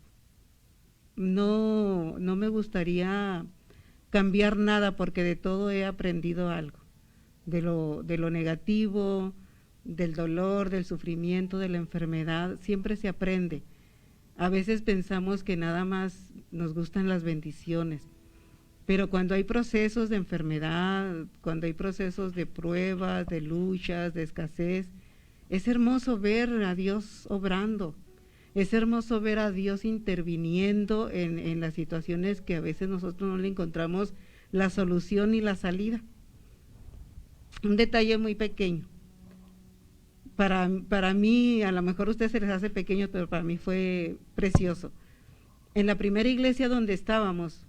Speaker 6: no me gustaría cambiar nada, porque de todo he aprendido algo, de lo negativo, del dolor, del sufrimiento, de la enfermedad, siempre se aprende. A veces pensamos que nada más nos gustan las bendiciones, pero cuando hay procesos de enfermedad, cuando hay procesos de pruebas, de luchas, de escasez, es hermoso ver a Dios obrando, es hermoso ver a Dios interviniendo en las situaciones que a veces nosotros no le encontramos la solución ni la salida. Un detalle muy pequeño. Para mí, a lo mejor a ustedes se les hace pequeño, pero para mí fue precioso. En la primera iglesia donde estábamos,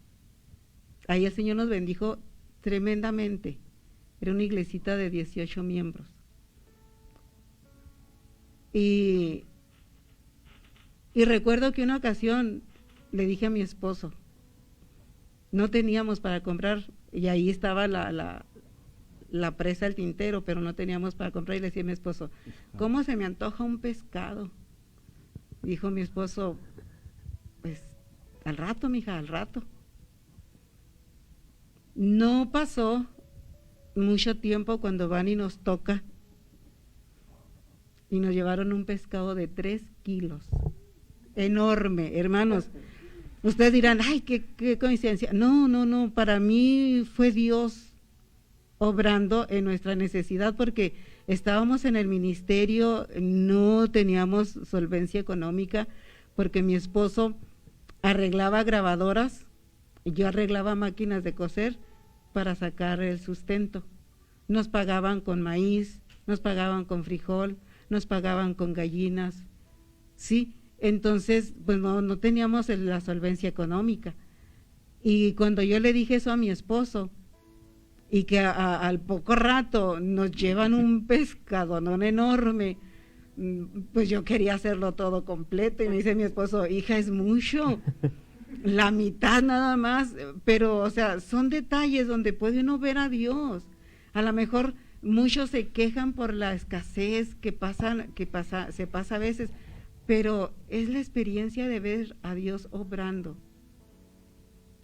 Speaker 6: ahí el Señor nos bendijo tremendamente. Era una iglesita de 18 miembros. Y recuerdo que una ocasión le dije a mi esposo, no teníamos para comprar, y ahí estaba la presa del Tintero, pero no teníamos para comprar, y le decía a mi esposo, ¿cómo se me antoja un pescado? Dijo mi esposo, pues al rato, mija, al rato. No pasó mucho tiempo cuando van y nos toca, y nos llevaron un pescado de 3 kilos, enorme, hermanos. Ustedes dirán, ay, qué coincidencia. No, para mí fue Dios obrando en nuestra necesidad, porque estábamos en el ministerio, no teníamos solvencia económica, porque mi esposo arreglaba grabadoras, yo arreglaba máquinas de coser para sacar el sustento. Nos pagaban con maíz, nos pagaban con frijol, nos pagaban con gallinas, sí. Entonces, pues no teníamos la solvencia económica. Y cuando yo le dije eso a mi esposo, y que al poco rato nos llevan un pescado enorme, pues yo quería hacerlo todo completo, y me dice mi esposo, hija, es mucho, la mitad nada más, pero o sea, son detalles donde puede uno ver a Dios. A lo mejor muchos se quejan por la escasez que se pasa a veces, pero es la experiencia de ver a Dios obrando.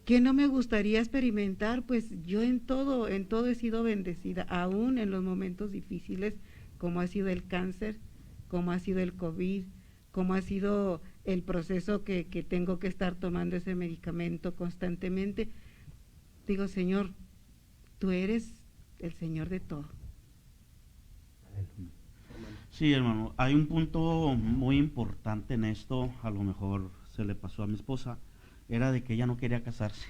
Speaker 6: ¿Qué no me gustaría experimentar? Pues yo en todo he sido bendecida, aún en los momentos difíciles, como ha sido el cáncer, como ha sido el COVID, como ha sido el proceso que tengo que estar tomando ese medicamento constantemente. Digo, Señor, tú eres el Señor de todo.
Speaker 5: Sí, hermano, hay un punto muy importante en esto, a lo mejor se le pasó a mi esposa, era de que ella no quería casarse.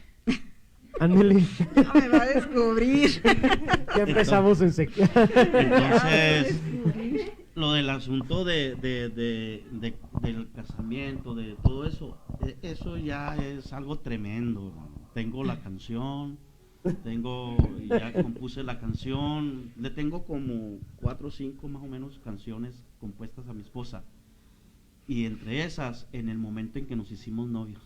Speaker 3: Ándale.
Speaker 6: No me va a descubrir.
Speaker 3: Ya empezamos en sequía.
Speaker 5: Entonces, lo del asunto del casamiento, de todo eso, eso ya es algo tremendo, hermano. Tengo la canción, Ya compuse la canción, le tengo como 4 o 5 más o menos canciones compuestas a mi esposa. Y entre esas, en el momento en que nos hicimos novios.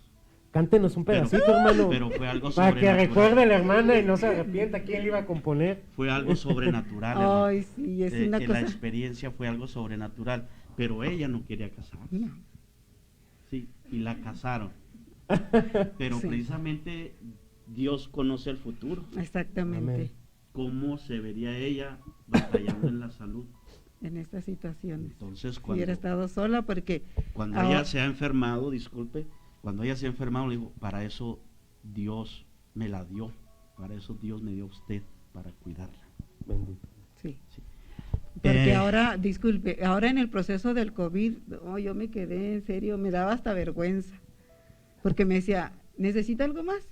Speaker 3: Cántenos un pedacito, hermano.
Speaker 5: Pero fue algo
Speaker 3: para que
Speaker 5: sobrenatural.
Speaker 3: recuerde la hermana y no se arrepienta quién le iba a componer.
Speaker 5: Fue algo sobrenatural, hermano.
Speaker 6: Ay, sí, es una
Speaker 5: La
Speaker 6: cosa.
Speaker 5: experiencia fue algo sobrenatural, pero ella no quería casarse.
Speaker 6: No.
Speaker 5: Sí, y la casaron. Pero
Speaker 6: Sí.
Speaker 5: precisamente Dios conoce el futuro.
Speaker 6: Exactamente.
Speaker 3: Amén.
Speaker 5: Cómo se vería ella batallando en la salud.
Speaker 6: En estas situaciones.
Speaker 5: Entonces,
Speaker 6: Hubiera estado sola porque
Speaker 5: cuando
Speaker 6: ahora-
Speaker 5: ella se ha enfermado, disculpe, cuando ella se ha enfermado, le digo, para eso Dios me la dio, para eso Dios me dio a usted, para cuidarla.
Speaker 3: Bendito.
Speaker 6: sí.
Speaker 5: Sí.
Speaker 6: Porque ahora, disculpe, ahora en el proceso del COVID, yo me quedé en serio, me daba hasta vergüenza. Porque me decía, ¿necesita algo más?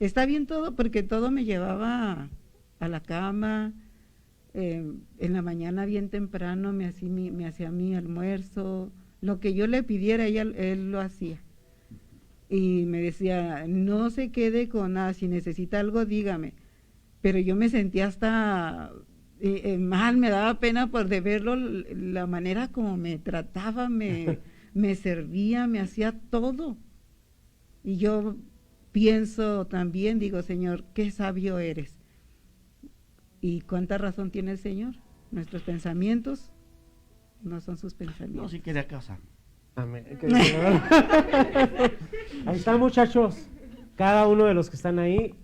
Speaker 6: Está bien todo, porque todo me llevaba a la cama. En la mañana bien temprano me hacía mi almuerzo. Lo que yo le pidiera, él lo hacía. Y me decía, no se quede con nada, si necesita algo, dígame. Pero yo me sentía hasta mal, me daba pena por de verlo, la manera como me trataba, me servía, me hacía todo. Y yo pienso también, digo, Señor, qué sabio eres. Y cuánta razón tiene el Señor. Nuestros pensamientos no son sus
Speaker 5: No,
Speaker 6: pensamientos.
Speaker 5: sí quería casar.
Speaker 3: Amén. Ahí están, muchachos. Cada uno de los que están ahí,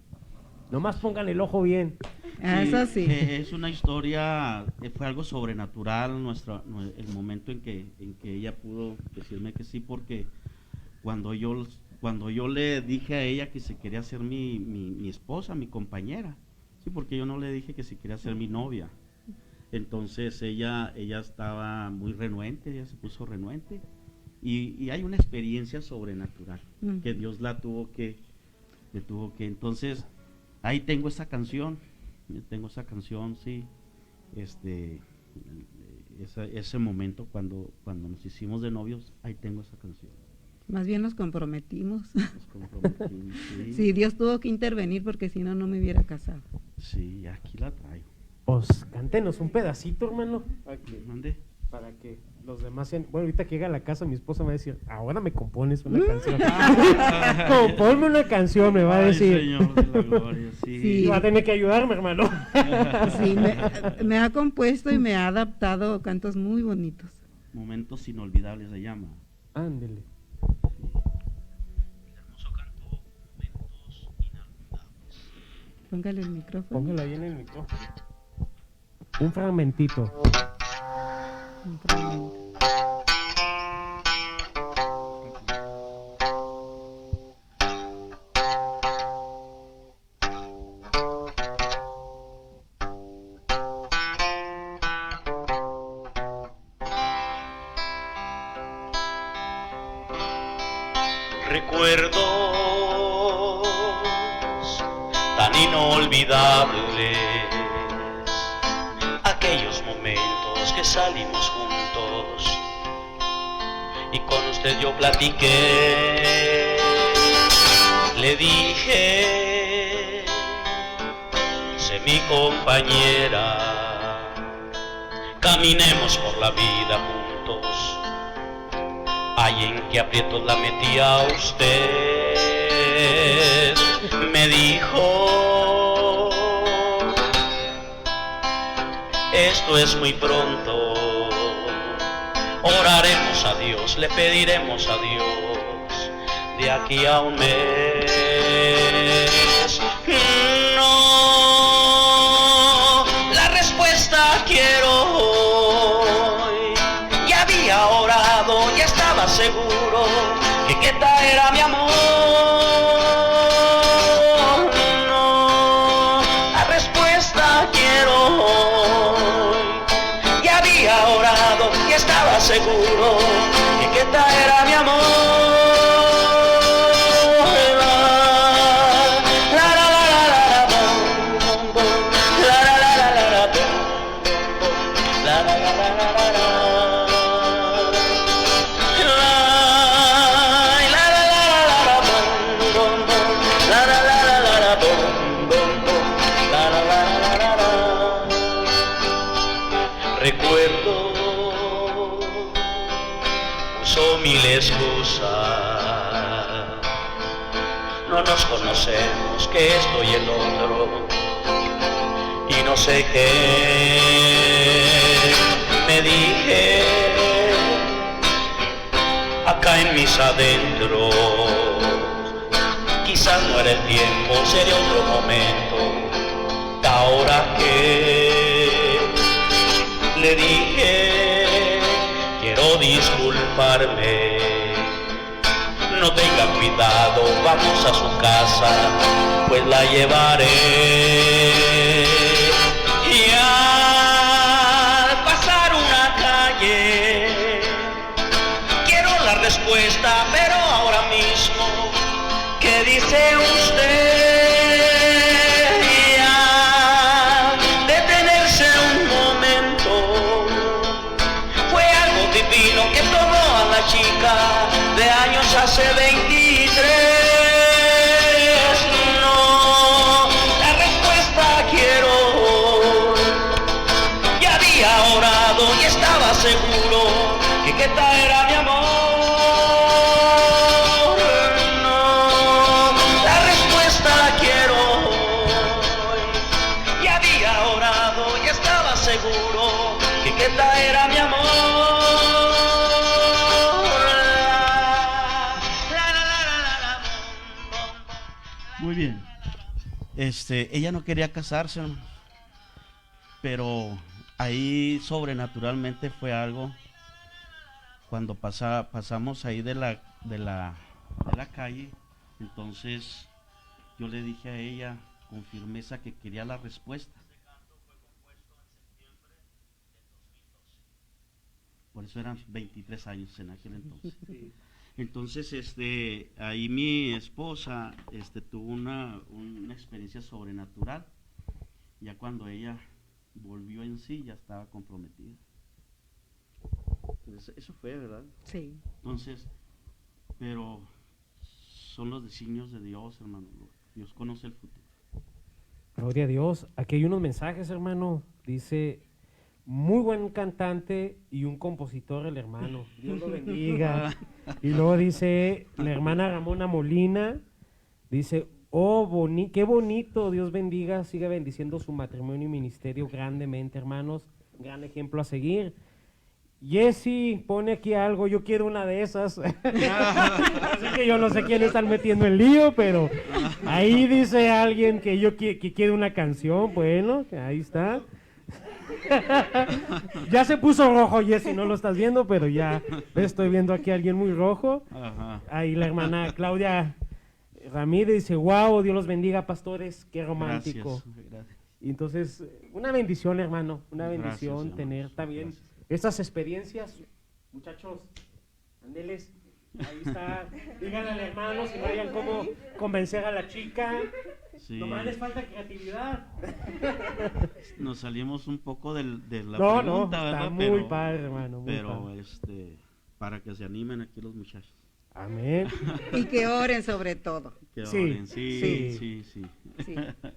Speaker 3: nomás pongan el ojo bien.
Speaker 6: Eso sí.
Speaker 5: Es una historia, fue algo sobrenatural el momento en que ella pudo decirme que sí, porque cuando yo le dije a ella que se quería ser mi esposa, mi compañera, sí, porque yo no le dije que se quería ser mi novia. Entonces ella estaba muy renuente, ella se puso renuente. Y hay una experiencia sobrenatural que Dios le tuvo que. Entonces, ahí tengo esa canción, sí. Ese momento cuando nos hicimos de novios, ahí tengo esa canción.
Speaker 6: Más bien nos comprometimos.
Speaker 5: Nos comprometimos, sí.
Speaker 6: Sí, Dios tuvo que intervenir porque si no, no me hubiera casado.
Speaker 5: Sí, aquí la traigo.
Speaker 3: Pues cántenos un pedacito, hermano.
Speaker 5: ¿Mande?
Speaker 3: Para que los demás sean. Bueno, ahorita que llegue a la casa, mi esposa me va a decir, ahora me compones una canción. Componme una canción, me va a
Speaker 5: Ay,
Speaker 3: decir.
Speaker 5: Señor de la gloria, sí.
Speaker 6: Sí.
Speaker 3: Y va a tener que ayudarme, hermano.
Speaker 6: Sí, me ha compuesto y me ha adaptado cantos muy bonitos.
Speaker 5: Momentos inolvidables se llama.
Speaker 3: Ándele.
Speaker 5: Hermoso canto, momentos inolvidables.
Speaker 6: Póngale el micrófono.
Speaker 3: Póngalo ahí en el micrófono. Un fragmentito.
Speaker 6: Un fragmento.
Speaker 7: Recuerdos tan inolvidables, aquellos momentos que salimos juntos y con usted yo platiqué, le dije, sé mi compañera, caminemos por la vida juntos. Ay, en qué aprietos la metía usted, me dijo, esto es muy pronto, oraremos a Dios, le pediremos a Dios, de aquí a un mes. No, la respuesta quiero hoy, ya había orado, ya estaba seguro que qué tal era mi amor. No, la respuesta quiero hoy, ya había orado, ya estaba seguro que qué tal era mi amor. mil excusas. No nos conocemos, que esto y el otro, y no sé qué me dije acá en mis adentros. Quizás no era el tiempo, sería otro momento. Ahora que le dije, quiero disculparme. No tenga cuidado, vamos a su casa, pues la llevaré. Y al pasar una calle, quiero la respuesta, pero ahora mismo, ¿qué dice usted? Y al detenerse un momento, fue algo divino que tomó a la chica de años hace 23. No, la respuesta quiero hoy. Ya había orado y estaba seguro que esta era mi amor. No, la respuesta quiero hoy. Ya había orado y estaba seguro que esta era mi amor.
Speaker 5: Muy bien. Ella no quería casarse, hermanos, pero ahí sobrenaturalmente fue algo. Cuando pasamos ahí de la calle, entonces yo le dije a ella con firmeza que quería la respuesta. Por eso eran 23 años en aquel entonces. Entonces, ahí mi esposa tuvo una experiencia sobrenatural. Ya cuando ella volvió en sí, ya estaba comprometida. Entonces, eso fue, ¿verdad?
Speaker 6: Sí.
Speaker 5: Entonces, pero son los designios de Dios, hermano. Dios conoce el futuro.
Speaker 3: Gloria a Dios. Aquí hay unos mensajes, hermano. Dice, muy buen cantante y un compositor el hermano. Dios lo bendiga. Y luego dice la hermana Ramona Molina, dice, oh, qué bonito, Dios bendiga, siga bendiciendo su matrimonio y ministerio grandemente, hermanos. Gran ejemplo a seguir. Jessy pone aquí algo, yo quiero una de esas. Así que yo no sé quién están metiendo el lío, pero ahí dice alguien que que quiere una canción. Bueno, ahí está. Ya se puso rojo, Jessy, no lo estás viendo, pero ya estoy viendo aquí a alguien muy rojo.
Speaker 5: Ajá.
Speaker 3: Ahí la hermana Claudia Ramírez dice, wow, Dios los bendiga, pastores, qué romántico.
Speaker 5: Gracias.
Speaker 3: Y entonces, una bendición, hermano, una
Speaker 5: Gracias,
Speaker 3: bendición
Speaker 5: hermanos.
Speaker 3: tener también
Speaker 5: Gracias.
Speaker 3: estas experiencias. Muchachos, ándeles, ahí está, díganle al hermano si no hayan cómo convencer a la chica.
Speaker 5: Sí.
Speaker 3: Nomás les falta creatividad.
Speaker 5: Nos salimos un poco de la
Speaker 3: No,
Speaker 5: pregunta,
Speaker 3: está
Speaker 5: ¿verdad?
Speaker 3: muy padre, hermano, muy
Speaker 5: pero
Speaker 3: padre.
Speaker 5: para que se animen aquí los muchachos.
Speaker 3: Amén.
Speaker 6: Y que oren sobre todo.
Speaker 5: Que
Speaker 3: Sí,
Speaker 5: oren. Sí.
Speaker 6: Sí.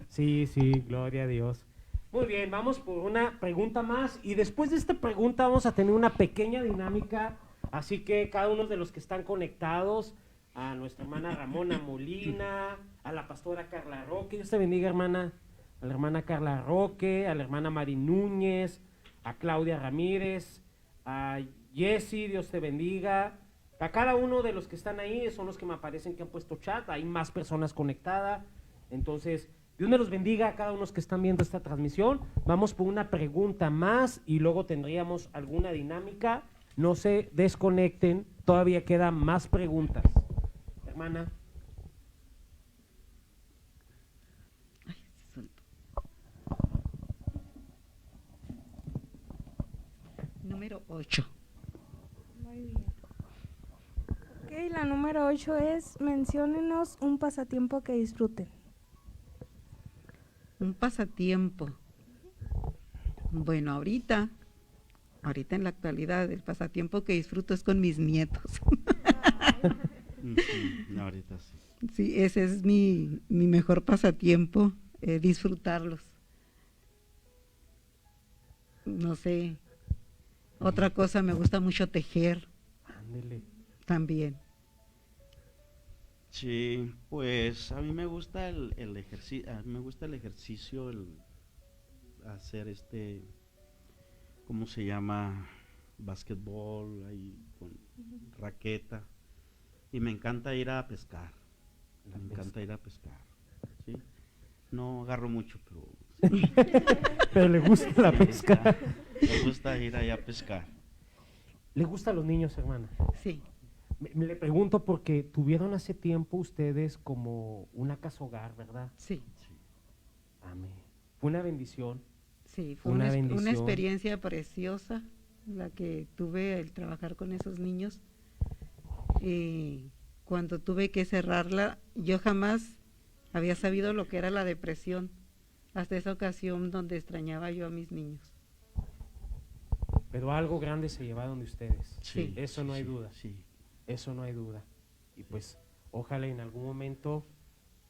Speaker 3: Sí, sí, gloria a Dios. Muy bien, vamos por una pregunta más y después de esta pregunta vamos a tener una pequeña dinámica, así que cada uno de los que están conectados, a nuestra hermana Ramona Molina, a la pastora Carla Roque, Dios te bendiga, hermana, a la hermana Carla Roque, a la hermana Mari Núñez, a Claudia Ramírez, a Jessy, Dios te bendiga, a cada uno de los que están ahí, son los que me aparecen que han puesto chat, hay más personas conectadas, entonces Dios me los bendiga a cada uno de los que están viendo esta transmisión. Vamos por una pregunta más y luego tendríamos alguna dinámica. No se desconecten, todavía quedan más preguntas. Hermana.
Speaker 6: Número 8.
Speaker 4: Muy bien. Ok, la número 8 es, menciónenos un pasatiempo que disfruten.
Speaker 6: Un pasatiempo. Bueno, ahorita en la actualidad, el pasatiempo que disfruto es con mis nietos.
Speaker 5: Sí, ahorita sí.
Speaker 6: Sí, ese es mi mejor pasatiempo, disfrutarlos. No sé, otra cosa, me gusta mucho tejer.
Speaker 3: Ándele.
Speaker 6: también.
Speaker 5: Sí, pues a mí me gusta el ejercicio, a mí me gusta el ejercicio, el hacer ¿cómo se llama? Básquetbol, ahí con raqueta. Y me encanta ir a pescar. Me encanta ir a pescar. ¿Sí? No agarro mucho, pero
Speaker 3: Pero le gusta la pesca.
Speaker 5: me gusta ir allá a pescar.
Speaker 3: ¿Le gustan los niños, hermana?
Speaker 6: Sí,
Speaker 3: Le pregunto porque tuvieron hace tiempo ustedes como una casa hogar, ¿verdad?
Speaker 6: sí,
Speaker 3: Amén. Fue una bendición.
Speaker 6: sí, fue
Speaker 3: Una
Speaker 6: una
Speaker 3: bendición.
Speaker 6: experiencia preciosa la que tuve al trabajar con esos niños. Y cuando tuve que cerrarla, yo jamás había sabido lo que era la depresión, hasta esa ocasión donde extrañaba yo a mis niños.
Speaker 3: Pero algo grande se llevaron de ustedes.
Speaker 6: Sí.
Speaker 3: Eso no hay
Speaker 5: sí,
Speaker 3: duda.
Speaker 5: Sí.
Speaker 3: Eso no hay duda. Y pues ojalá en algún momento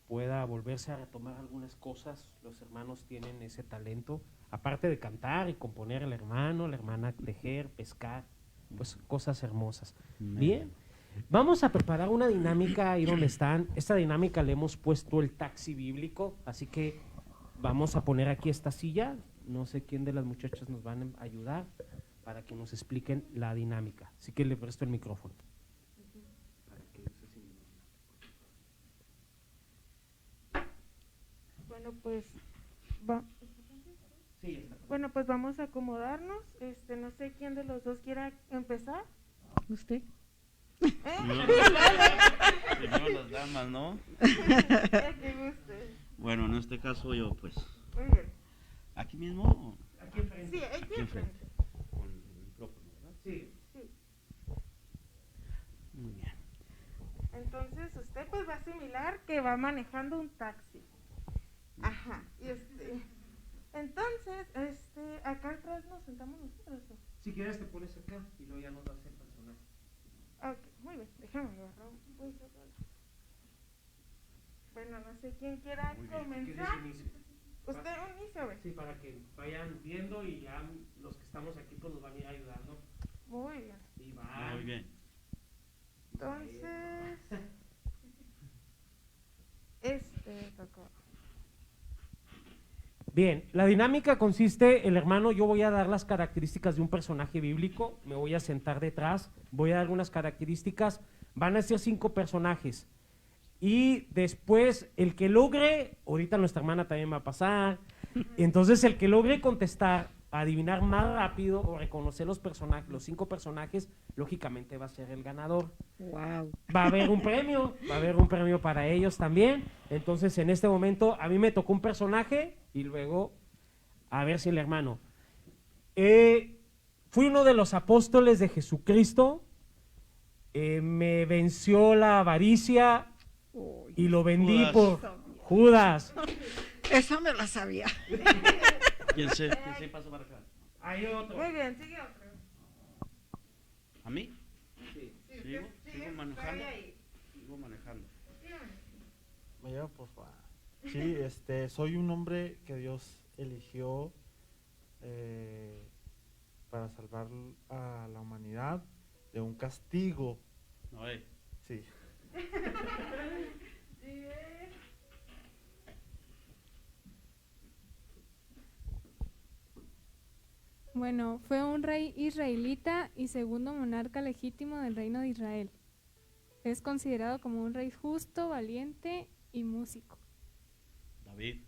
Speaker 3: pueda volverse a retomar algunas cosas. Los hermanos tienen ese talento, aparte de cantar y componer, el hermano, la hermana tejer, pescar, pues cosas hermosas. Bien, vamos a preparar una dinámica ahí donde están. Esta dinámica le hemos puesto el taxi bíblico, así que vamos a poner aquí esta silla. No sé quién de las muchachas nos van a ayudar para que nos expliquen la dinámica. Así que le presto el micrófono.
Speaker 1: Bueno, pues bueno, pues vamos a acomodarnos. No sé quién de los dos quiera empezar.
Speaker 6: ¿Usted?
Speaker 5: Primero las damas, ¿no?
Speaker 1: Ya que guste.
Speaker 5: Bueno, en este caso yo, pues,
Speaker 1: Muy bien.
Speaker 5: aquí mismo,
Speaker 3: Aquí enfrente.
Speaker 1: Sí, aquí
Speaker 5: aquí enfrente,
Speaker 1: enfrente.
Speaker 5: con el micrófono, ¿verdad?
Speaker 3: Sí.
Speaker 5: Muy bien.
Speaker 1: Entonces usted pues va a asimilar que va manejando un taxi. Ajá. Y entonces, acá atrás nos sentamos nosotros. ¿O?
Speaker 3: Si quieres te pones acá y luego ya nos das el personaje.
Speaker 1: Ok, muy bien. Déjame agarrar un poquito. Bueno, no sé quién quiera comenzar. Usted inicia, güey.
Speaker 3: Sí, para que vayan viendo y ya los que estamos aquí pues nos van a ir ayudando.
Speaker 1: Muy bien.
Speaker 3: Y van.
Speaker 5: Muy bien.
Speaker 1: Entonces, tocó.
Speaker 3: Bien, la dinámica consiste, el hermano, yo voy a dar las características de un personaje bíblico, me voy a sentar detrás, voy a dar unas características, van a ser 5 personajes. Y después, el que logre, ahorita nuestra hermana también va a pasar, entonces el que logre contestar, adivinar más rápido o reconocer los personajes, los 5 personajes, lógicamente va a ser el ganador.
Speaker 6: Wow.
Speaker 3: Va a haber un premio para ellos también. Entonces, en este momento, a mí me tocó un personaje y luego, a ver si el hermano. Fui uno de los apóstoles de Jesucristo, me venció la avaricia y lo vendí
Speaker 5: Judas.
Speaker 3: por Judas.
Speaker 6: Esa me la sabía.
Speaker 5: ¿Quién se pasó para acá?
Speaker 3: Hay otro.
Speaker 1: Muy bien, sigue otro.
Speaker 5: ¿A mí?
Speaker 3: Sí.
Speaker 5: ¿Sigo?
Speaker 1: usted
Speaker 5: ¿Sigo
Speaker 1: sigue,
Speaker 5: manejando?
Speaker 1: está ahí.
Speaker 5: Sigo manejando.
Speaker 2: Me lleva por favor. Sí, soy un hombre que Dios eligió para salvar a la humanidad de un castigo.
Speaker 5: No,
Speaker 2: Sí.
Speaker 8: Bueno, fue un rey israelita y segundo monarca legítimo del reino de Israel. Es considerado como un rey justo, valiente y músico.
Speaker 5: David.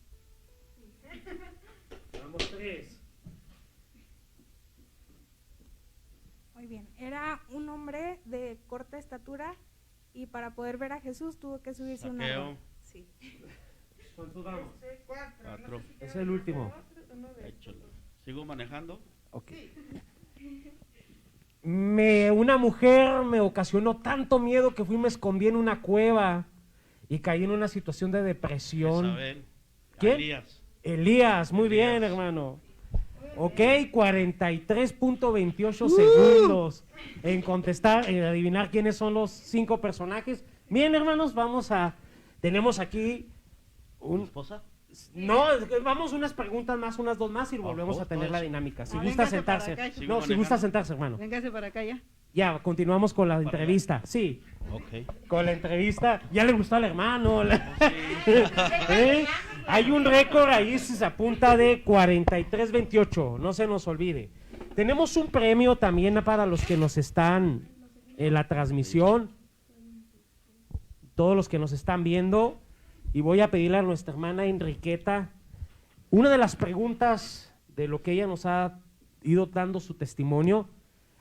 Speaker 3: Vamos 3.
Speaker 4: Muy bien, era un hombre de corta estatura y para poder ver a Jesús tuvo que subirse a una
Speaker 5: Saqueo.
Speaker 4: roca. Sí.
Speaker 3: ¿Cuántos vamos?
Speaker 5: 4.
Speaker 3: Es el último.
Speaker 5: Échalo. ¿Sigo manejando?
Speaker 3: Ok. Una mujer me ocasionó tanto miedo que me escondí en una cueva y caí en una situación de depresión.
Speaker 5: Isabel.
Speaker 3: ¿Quién?
Speaker 5: Elías.
Speaker 3: Elías, muy
Speaker 5: Elías.
Speaker 3: bien, hermano. Ok, 43.28 segundos en contestar, en adivinar quiénes son los 5 personajes. Bien, hermanos, tenemos aquí
Speaker 5: ¿Mi esposa?
Speaker 3: No, vamos unas preguntas más, unas 2 más y volvemos a tener la dinámica. Si gusta
Speaker 6: véngase para
Speaker 3: sentarse.
Speaker 6: acá.
Speaker 5: Sigo
Speaker 3: No, si
Speaker 5: manejando.
Speaker 3: gusta sentarse, hermano.
Speaker 6: Véngase para acá ya.
Speaker 3: Ya, continuamos con la entrevista. Sí,
Speaker 5: Ok.
Speaker 3: con la entrevista. Ya le gustó al hermano. ¿Eh? Hay un récord ahí, si se apunta, de 43-28. No se nos olvide. Tenemos un premio también para los que nos están en la transmisión. Todos los que nos están viendo. Y voy a pedirle a nuestra hermana Enriqueta una de las preguntas de lo que ella nos ha ido dando su testimonio.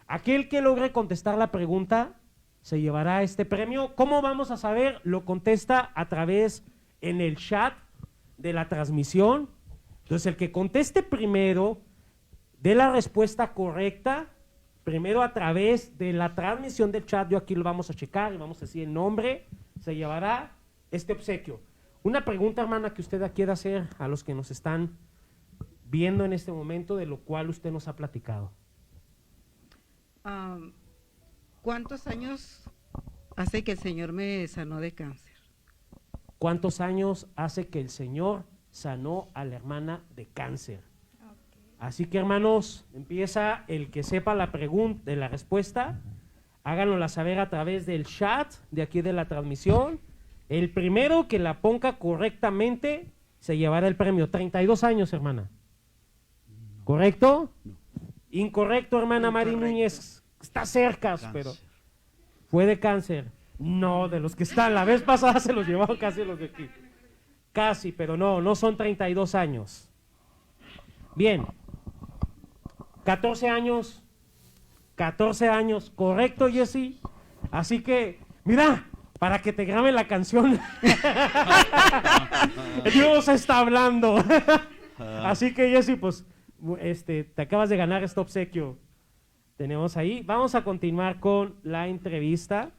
Speaker 3: Aquel que logre contestar la pregunta se llevará este premio. ¿Cómo vamos a saber? Lo contesta a través en el chat de la transmisión. Entonces, el que conteste primero dé la respuesta correcta, primero a través de la transmisión del chat, yo aquí lo vamos a checar y vamos a decir el nombre, se llevará este obsequio. Una pregunta, hermana, que usted quiera hacer a los que nos están viendo en este momento, de lo cual usted nos ha platicado.
Speaker 6: ¿Cuántos años hace que el Señor me sanó de cáncer?
Speaker 3: ¿Cuántos años hace que el Señor sanó a la hermana de cáncer? Así que, hermanos, empieza el que sepa la pregunta, de la respuesta, háganosla saber a través del chat de aquí de la transmisión. El primero que la ponga correctamente se llevará el premio. 32 años, hermana. ¿Correcto? Incorrecto, hermana Mari Núñez. Está cerca, pero fue de cáncer. No, de los que están. La vez pasada se los llevaron casi los de aquí. Casi, pero no son 32 años. Bien. 14 años. 14 años. ¿Correcto, Jessy? Así que, mira, para que te graben la canción. Dios está hablando. Así que, Jessy, pues, te acabas de ganar este obsequio. Tenemos ahí. Vamos a continuar con la entrevista.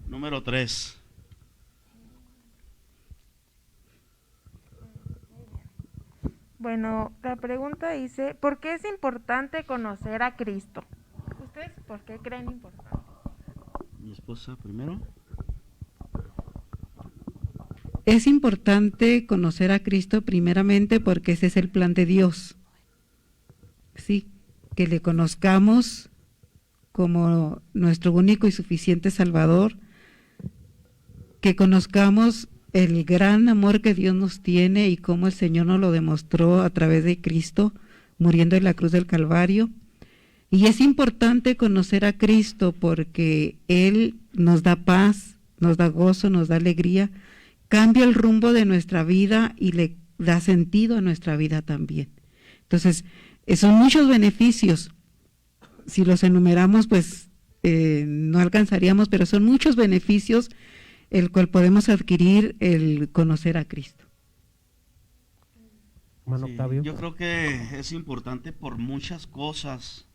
Speaker 5: Número 3.
Speaker 1: Bueno, la pregunta dice, ¿por qué es importante conocer a Cristo? ¿Ustedes por qué creen importante?
Speaker 5: Mi esposa primero.
Speaker 6: Es importante conocer a Cristo primeramente porque ese es el plan de Dios. Sí, que le conozcamos como nuestro único y suficiente Salvador, que conozcamos el gran amor que Dios nos tiene y cómo el Señor nos lo demostró a través de Cristo, muriendo en la cruz del Calvario. Y es importante conocer a Cristo porque Él nos da paz, nos da gozo, nos da alegría, cambia el rumbo de nuestra vida y le da sentido a nuestra vida también. Entonces, son muchos beneficios. Si los enumeramos, pues no alcanzaríamos, pero son muchos beneficios el cual podemos adquirir el conocer a Cristo.
Speaker 3: Hermano Octavio.
Speaker 5: Yo creo que es importante por muchas cosas,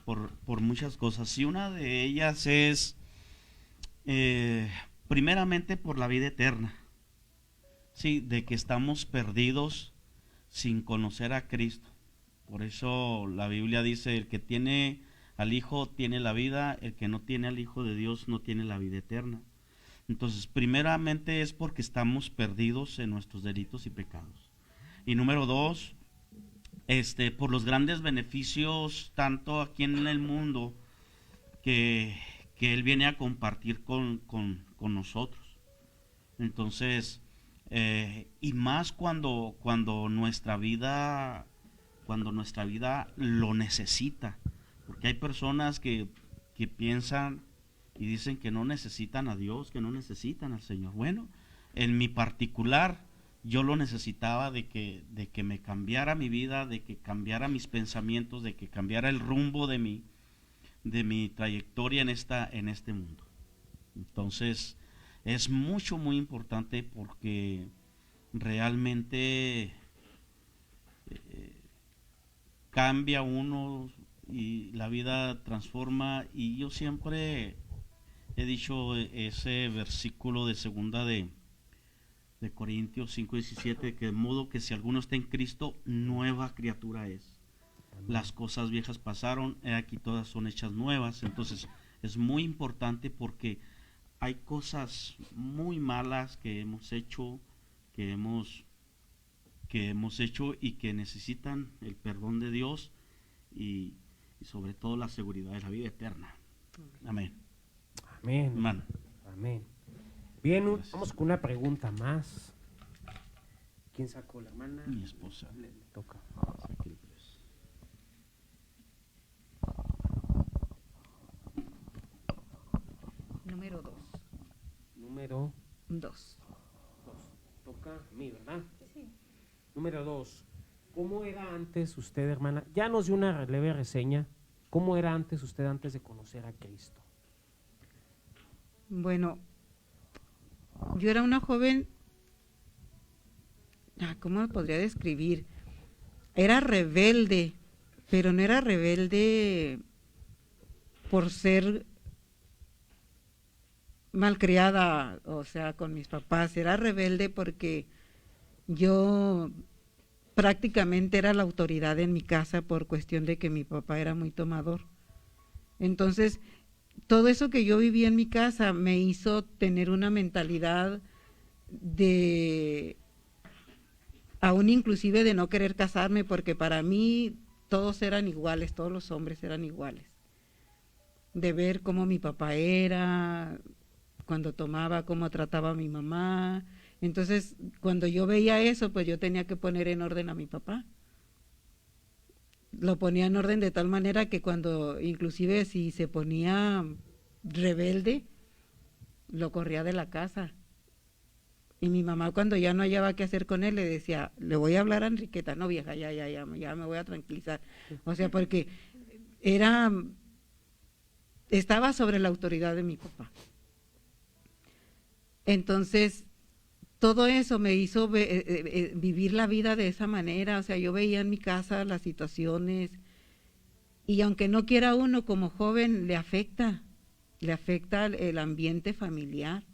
Speaker 5: por muchas cosas. Y una de ellas es, primeramente, por la vida eterna. Sí, de que estamos perdidos sin conocer a Cristo. Por eso la Biblia dice, el que tiene al Hijo tiene la vida, el que no tiene al Hijo de Dios no tiene la vida eterna. Entonces, primeramente es porque estamos perdidos en nuestros delitos y pecados. Y número 2, por los grandes beneficios, tanto aquí en el mundo, que Él viene a compartir con nosotros. Entonces, y más cuando nuestra vida lo necesita. Porque hay personas que piensan y dicen que no necesitan a Dios, que no necesitan al Señor. Bueno, en mi particular, yo lo necesitaba de que me cambiara mi vida, de que cambiara mis pensamientos, de que cambiara el rumbo de mi trayectoria en este mundo. Entonces, es muy importante porque realmente cambia uno y la vida transforma. Y yo siempre he dicho ese versículo de segunda de Corintios 5:17, que de modo que si alguno está en Cristo, nueva criatura es. Las cosas viejas pasaron, he aquí todas son hechas nuevas. Entonces es muy importante porque hay cosas muy malas que hemos hecho que hemos hecho y que necesitan el perdón de Dios y sobre todo la seguridad de la vida eterna. Amén.
Speaker 3: Amén.
Speaker 5: Hermano.
Speaker 3: Amén. Bien,
Speaker 5: Gracias.
Speaker 3: vamos con una pregunta más. ¿Quién sacó, la hermana?
Speaker 5: Mi esposa.
Speaker 3: Le toca.
Speaker 5: Saque el 3.
Speaker 6: Número 2.
Speaker 3: Número
Speaker 6: 2.
Speaker 3: 2. Toca a mí, ¿verdad? Sí. Número 2. ¿Cómo era antes usted, hermana? Ya nos dio una leve reseña. ¿Cómo era antes usted antes de conocer a Cristo?
Speaker 6: Bueno, yo era una joven, ¿cómo lo podría describir? Era rebelde, pero no era rebelde por ser malcriada, o sea, con mis papás. Era rebelde porque yo prácticamente era la autoridad en mi casa por cuestión de que mi papá era muy tomador. Entonces, todo eso que yo vivía en mi casa me hizo tener una mentalidad de, aún inclusive de no querer casarme, porque para mí todos eran iguales, todos los hombres eran iguales. De ver cómo mi papá era, cuando tomaba, cómo trataba a mi mamá. Entonces, cuando yo veía eso, pues yo tenía que poner en orden a mi papá. Lo ponía en orden de tal manera que cuando, inclusive si se ponía rebelde, lo corría de la casa. Y mi mamá, cuando ya no hallaba qué hacer con él, le decía, le voy a hablar a Enriqueta. No, vieja, ya me voy a tranquilizar. O sea, porque estaba sobre la autoridad de mi papá. Entonces, todo eso me hizo vivir la vida de esa manera. O sea, yo veía en mi casa las situaciones y aunque no quiera uno como joven, le afecta el ambiente familiar.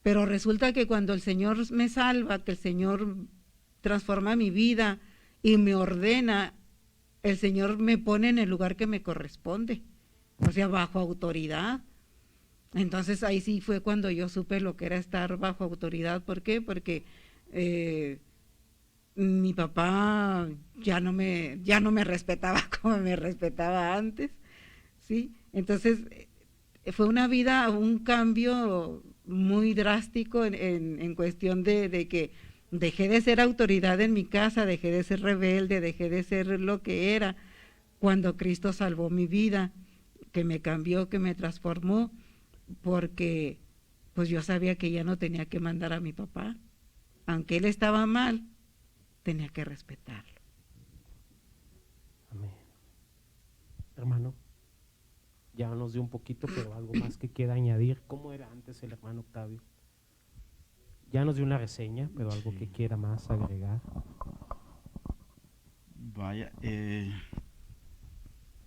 Speaker 6: Pero resulta que cuando el Señor me salva, que el Señor transforma mi vida y me ordena, el Señor me pone en el lugar que me corresponde, o sea, bajo autoridad. Entonces ahí sí fue cuando yo supe lo que era estar bajo autoridad. ¿Por qué? Porque mi papá ya no me respetaba como me respetaba antes, ¿sí? Entonces fue una vida, un cambio muy drástico en cuestión de que dejé de ser autoridad en mi casa, dejé de ser rebelde, dejé de ser lo que era cuando Cristo salvó mi vida, que me cambió, que me transformó, porque pues yo sabía que ya no tenía que mandar a mi papá, aunque él estaba mal, tenía que respetarlo.
Speaker 3: Amén. Hermano, ya nos dio un poquito, pero algo más que quiera añadir. ¿Cómo era antes el hermano Octavio? Ya nos dio una reseña, pero algo
Speaker 5: Sí.
Speaker 3: que quiera más agregar.
Speaker 5: Vaya,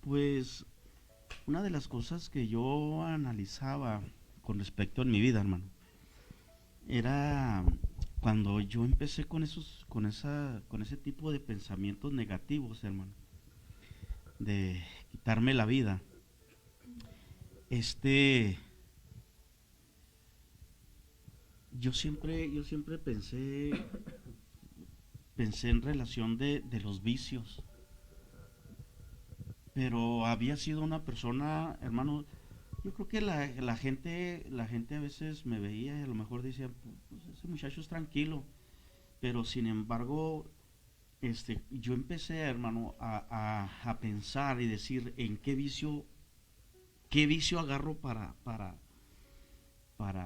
Speaker 5: pues una de las cosas que yo analizaba con respecto a mi vida, hermano, era cuando yo empecé con ese tipo de pensamientos negativos, hermano, de quitarme la vida. Yo siempre pensé en relación de los vicios, pero había sido una persona, hermano, yo creo que la gente a veces me veía y a lo mejor decía, pues ese muchacho es tranquilo, pero sin embargo, yo empecé, hermano, a pensar y decir en qué vicio agarro para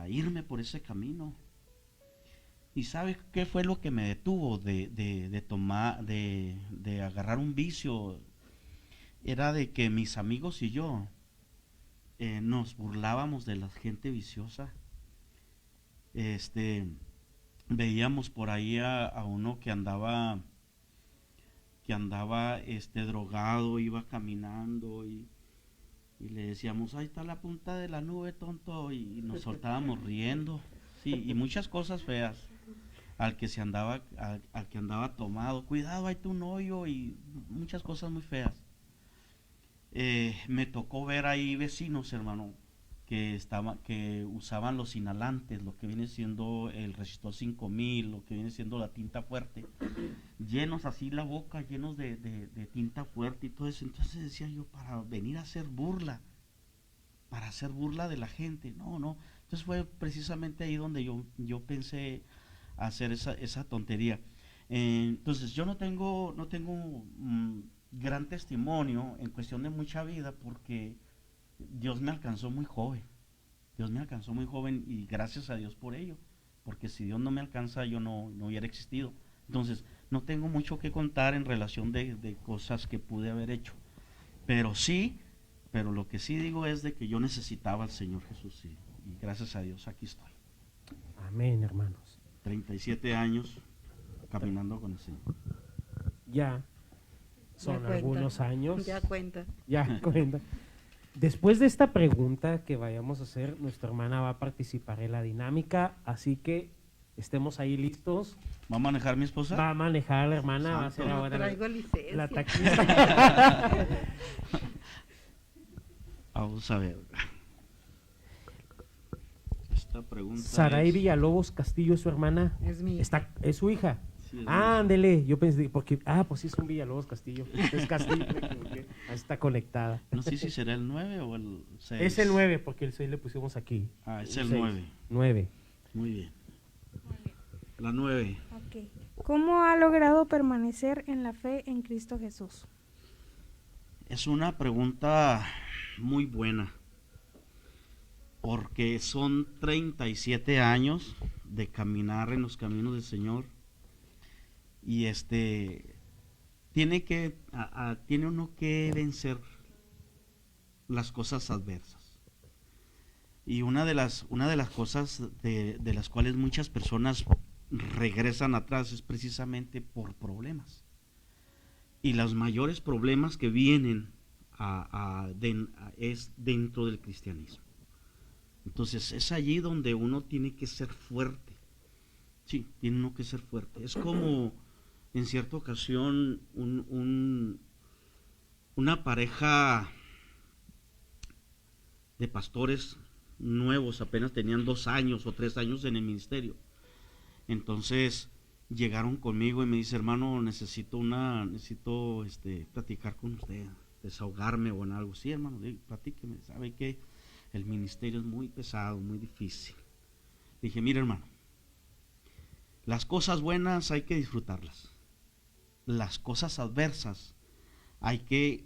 Speaker 5: irme por ese camino. ¿Y sabes qué fue lo que me detuvo de agarrar un vicio? Era de que mis amigos y yo nos burlábamos de la gente viciosa. Veíamos por ahí a uno que andaba drogado, iba caminando y le decíamos, ahí está la punta de la nube, tonto, y nos soltábamos riendo, sí, y muchas cosas feas. Al que andaba tomado, cuidado, hay un hoyo, y muchas cosas muy feas. Me tocó ver ahí vecinos, hermano, que usaban los inhalantes, lo que viene siendo el Resistor 5000, lo que viene siendo la tinta fuerte, llenos así la boca, llenos de tinta fuerte y todo eso. Entonces decía yo, para venir a hacer burla, de la gente, no. Entonces fue precisamente ahí donde yo pensé hacer esa tontería. Entonces yo no tengo gran testimonio en cuestión de mucha vida, porque Dios me alcanzó muy joven. Y gracias a Dios por ello, porque si Dios no me alcanza yo no hubiera existido. Entonces no tengo mucho que contar en relación de cosas que pude haber hecho, pero lo que sí digo es de que yo necesitaba al Señor Jesús, y gracias a Dios aquí estoy.
Speaker 3: Amén, hermanos.
Speaker 5: 37 años caminando con el Señor.
Speaker 3: Ya son
Speaker 6: Ya cuenta.
Speaker 3: algunos años.
Speaker 6: Ya cuenta.
Speaker 3: Ya cuenta. Después de esta pregunta que vayamos a hacer, nuestra hermana va a participar en la dinámica, así que estemos ahí listos.
Speaker 5: ¿Va a manejar mi esposa?
Speaker 3: Va a manejar la hermana, va a ser
Speaker 5: Santo.
Speaker 3: ahora
Speaker 6: Traigo licencia.
Speaker 3: la taxista.
Speaker 5: Vamos a ver. Esta pregunta
Speaker 3: Saray
Speaker 5: es...
Speaker 3: Villalobos Castillo es su hermana.
Speaker 6: Es mi
Speaker 3: Es su hija.
Speaker 5: Sí, es
Speaker 3: Ándele, yo pensé, porque, pues sí es un Villalobos Castillo. Es Castillo, me equivoqué. Ahí está conectada.
Speaker 5: No sé si será el 9 o el 6.
Speaker 3: Es el 9, porque el 6 le pusimos aquí.
Speaker 5: Es el
Speaker 3: 6.
Speaker 5: 9.
Speaker 3: 9.
Speaker 5: Muy bien. La 9.
Speaker 4: Ok. ¿Cómo ha logrado permanecer en la fe en Cristo Jesús?
Speaker 5: Es una pregunta muy buena, porque son 37 años de caminar en los caminos del Señor, y tiene uno que vencer las cosas adversas. Y una de las cosas de las cuales muchas personas regresan atrás es precisamente por problemas. Y los mayores problemas que vienen es dentro del cristianismo. Entonces es allí donde uno tiene que ser fuerte. Sí, tiene uno que ser fuerte. Es como en cierta ocasión una pareja de pastores nuevos, apenas tenían 2 años o 3 años en el ministerio. Entonces llegaron conmigo y me dice, hermano, necesito platicar con usted, desahogarme o en algo. Sí, hermano, platíqueme. ¿Sabe qué? El ministerio es muy pesado, muy difícil. Dije, mira, hermano, las cosas buenas hay que disfrutarlas. Las cosas adversas hay que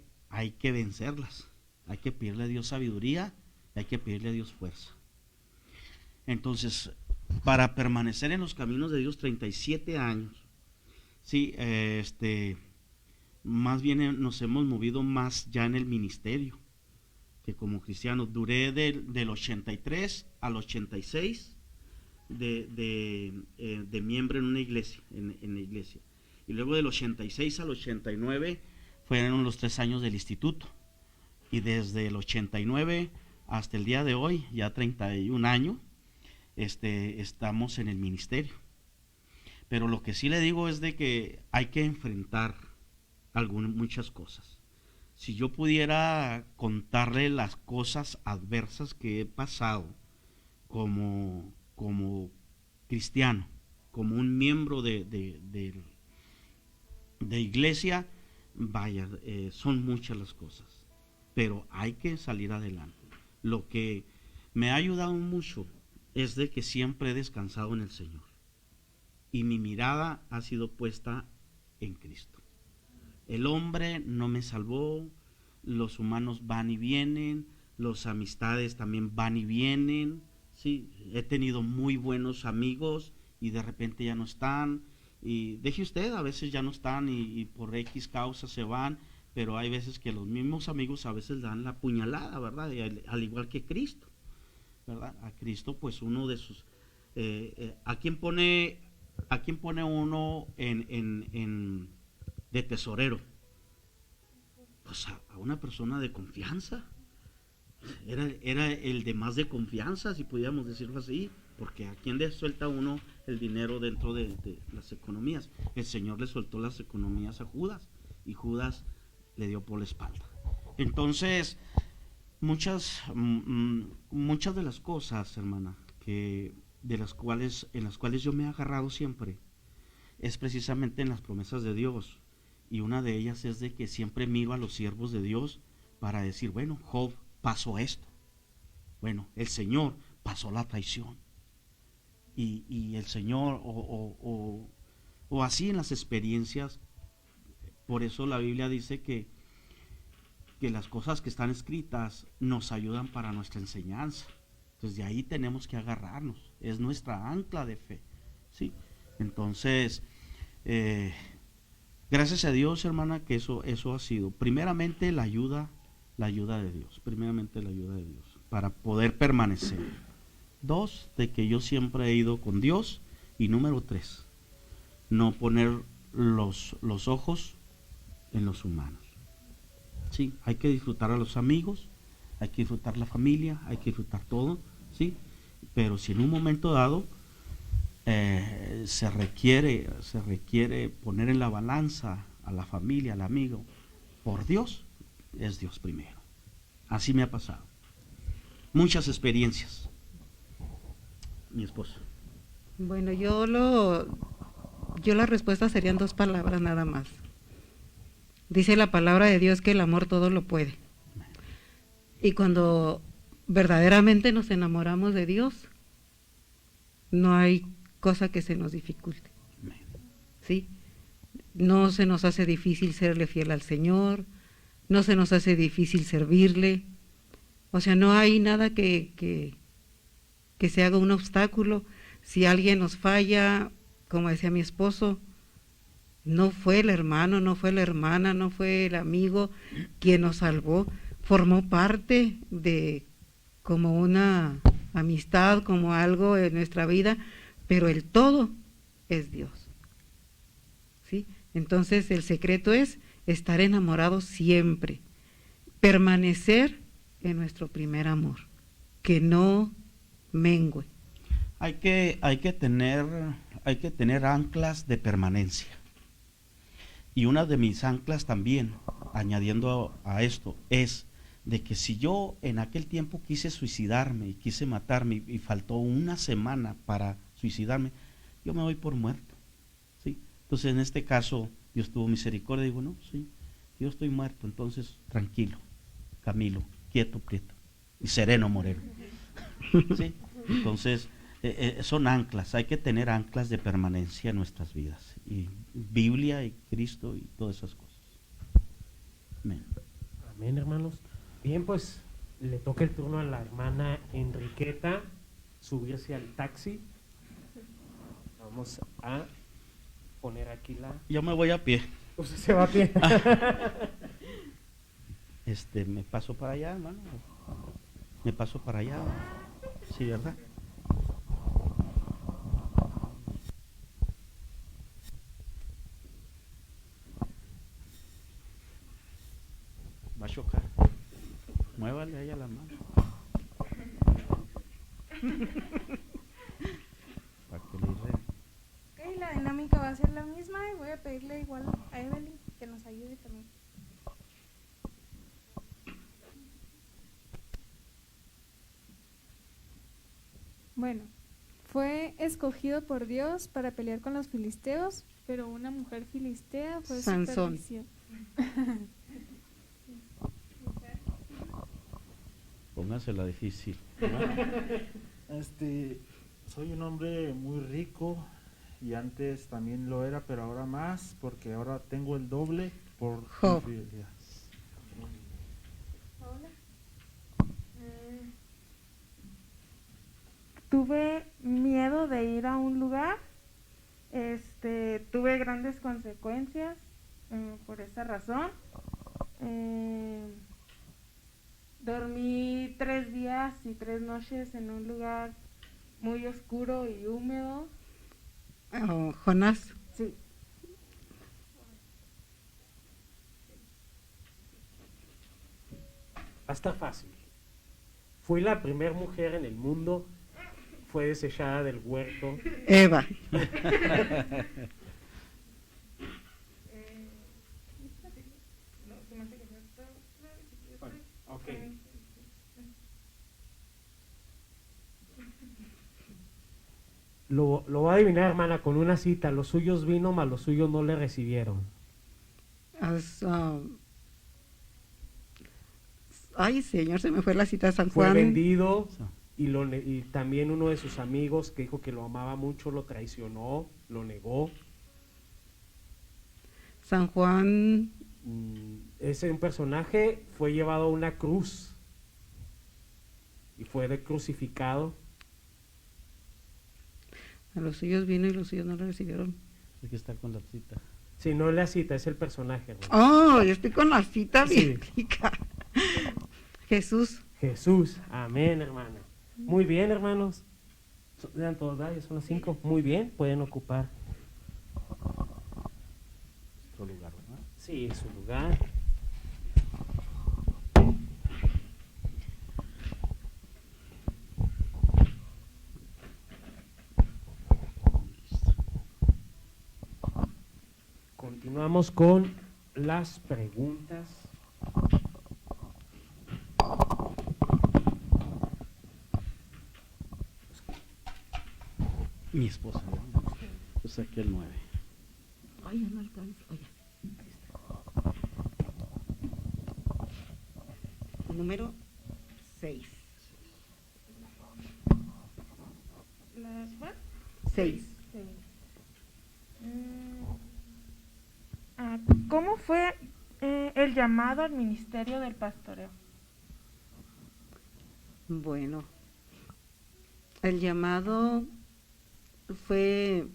Speaker 5: vencerlas. Hay que pedirle a Dios sabiduría, hay que pedirle a Dios fuerza. Entonces, para permanecer en los caminos de Dios 37 años, sí, más bien nos hemos movido más ya en el ministerio que como cristianos. Duré del 83 al 86 de miembro en una iglesia, en la iglesia. Y luego del 86 al 89 fueron los 3 años del instituto. Y desde el 89 hasta el día de hoy, ya 31 años, estamos en el ministerio. Pero lo que sí le digo es de que hay que enfrentar muchas cosas. Si yo pudiera contarle las cosas adversas que he pasado como cristiano, como un miembro de iglesia, vaya, son muchas las cosas, pero hay que salir adelante. Lo que me ha ayudado mucho es de que siempre he descansado en el Señor y mi mirada ha sido puesta en Cristo. El hombre no me salvó, los humanos van y vienen, las amistades también van y vienen, sí, he tenido muy buenos amigos y de repente ya no están, y deje usted, a veces ya no están y por X causa se van, pero hay veces que los mismos amigos a veces dan la puñalada, ¿verdad? Al igual que Cristo, ¿verdad? A Cristo, pues uno de sus... ¿a quién pone uno de tesorero? Pues a una persona de confianza. Era el de más de confianza, si pudiéramos decirlo así, porque a quién le suelta uno el dinero dentro de las economías. El Señor le soltó las economías a Judas y Judas le dio por la espalda. Entonces, muchas de las cosas, hermana, en las cuales yo me he agarrado siempre, es precisamente en las promesas de Dios. Y una de ellas es de que siempre miro a los siervos de Dios para decir, bueno, Job pasó esto. Bueno, el Señor pasó la traición. Y el Señor, o así en las experiencias, por eso la Biblia dice que las cosas que están escritas nos ayudan para nuestra enseñanza. Entonces de ahí tenemos que agarrarnos, es nuestra ancla de fe, ¿sí? Entonces, gracias a Dios, hermana, que eso ha sido, primeramente la ayuda de Dios, para poder permanecer. 2, de que yo siempre he ido con Dios. Y número 3, no poner los ojos en los humanos. Sí, hay que disfrutar a los amigos, hay que disfrutar la familia, hay que disfrutar todo, ¿sí? Pero si en un momento dado se requiere poner en la balanza a la familia, al amigo, por Dios, es Dios primero. Así me ha pasado. Muchas experiencias. Mi esposo.
Speaker 6: Bueno, yo la respuesta serían 2 palabras nada más. Dice la palabra de Dios que el amor todo lo puede. Y cuando verdaderamente nos enamoramos de Dios, no hay cosa que se nos dificulte. ¿Sí? No se nos hace difícil serle fiel al Señor, no se nos hace difícil servirle. O sea, no hay nada que se haga un obstáculo. Si alguien nos falla, como decía mi esposo, no fue el hermano, no fue la hermana, no fue el amigo quien nos salvó, formó parte de como una amistad, como algo en nuestra vida, pero el todo es Dios. ¿Sí? Entonces el secreto es estar enamorados siempre, permanecer en nuestro primer amor, que no mengue.
Speaker 5: Hay que tener anclas de permanencia. Y una de mis anclas también, añadiendo a esto, es de que si yo en aquel tiempo quise suicidarme y quise matarme y faltó una semana para suicidarme, yo me doy por muerto, ¿sí? Entonces en este caso Dios tuvo misericordia y digo, no, sí, yo estoy muerto, entonces tranquilo, Camilo, quieto, prieto y sereno, moreno. ¿Sí? Entonces son anclas, hay que tener anclas de permanencia en nuestras vidas, y Biblia y Cristo y todas esas cosas. Amén.
Speaker 3: Amén, hermanos. Bien, pues le toca el turno a la hermana Enriqueta subirse al taxi. Vamos a poner aquí la...
Speaker 5: Yo me voy a pie.
Speaker 3: Usted se va a pie.
Speaker 5: Me paso para allá, hermano. Me paso para allá. Sí, ¿verdad? Va a chocar. Muévale a ella la mano. Para que le iré.
Speaker 4: Ok, la dinámica va a ser la misma y voy a pedirle igual a Evelyn que nos ayude también.
Speaker 8: Bueno, fue escogido por Dios para pelear con los filisteos, pero una mujer filistea fue su
Speaker 6: Sansón.
Speaker 8: perdición.
Speaker 5: Póngasela difícil.
Speaker 2: Soy un hombre muy rico y antes también lo era, pero ahora más, porque ahora tengo el doble por
Speaker 6: Job.
Speaker 2: infidelidad.
Speaker 1: Tuve miedo de ir a un lugar, tuve grandes consecuencias por esa razón. Dormí 3 días y 3 noches en un lugar muy oscuro y húmedo.
Speaker 6: Oh, Jonás.
Speaker 1: Sí.
Speaker 3: Está fácil. Fue la primera mujer en el mundo, fue desechada del huerto.
Speaker 6: Eva.
Speaker 3: Ok. Lo va a adivinar, hermana, con una cita. Los suyos vino, mas los suyos no le recibieron.
Speaker 6: Ay, Señor, se me fue la cita de San
Speaker 3: Fue
Speaker 6: Juan.
Speaker 3: vendido y también uno de sus amigos que dijo que lo amaba mucho lo traicionó, lo negó.
Speaker 6: San Juan,
Speaker 3: Ese un personaje fue llevado a una cruz y fue crucificado.
Speaker 6: a los suyos vino y los suyos no lo recibieron.
Speaker 5: Hay que estar con la cita.
Speaker 3: Si no es la cita, es el personaje, hermano.
Speaker 6: Oh, yo estoy con la cita
Speaker 3: Sí.
Speaker 6: bíblica. Jesús.
Speaker 3: Jesús, amén, hermana. Muy bien, hermanos. Vean todos, ya son las 5. Muy bien, pueden ocupar.
Speaker 5: Otro lugar, ¿verdad?
Speaker 3: Sí, su lugar. Continuamos con las preguntas.
Speaker 5: Mi esposa, ¿no? Yo saqué el 9.
Speaker 6: Ay, ya no alcanzo. Oye, ahí está. Número 6.
Speaker 1: ¿Las cuál?
Speaker 6: 6.
Speaker 1: Sí. ¿Cómo fue el llamado al ministerio del pastoreo?
Speaker 6: Bueno, el llamado fue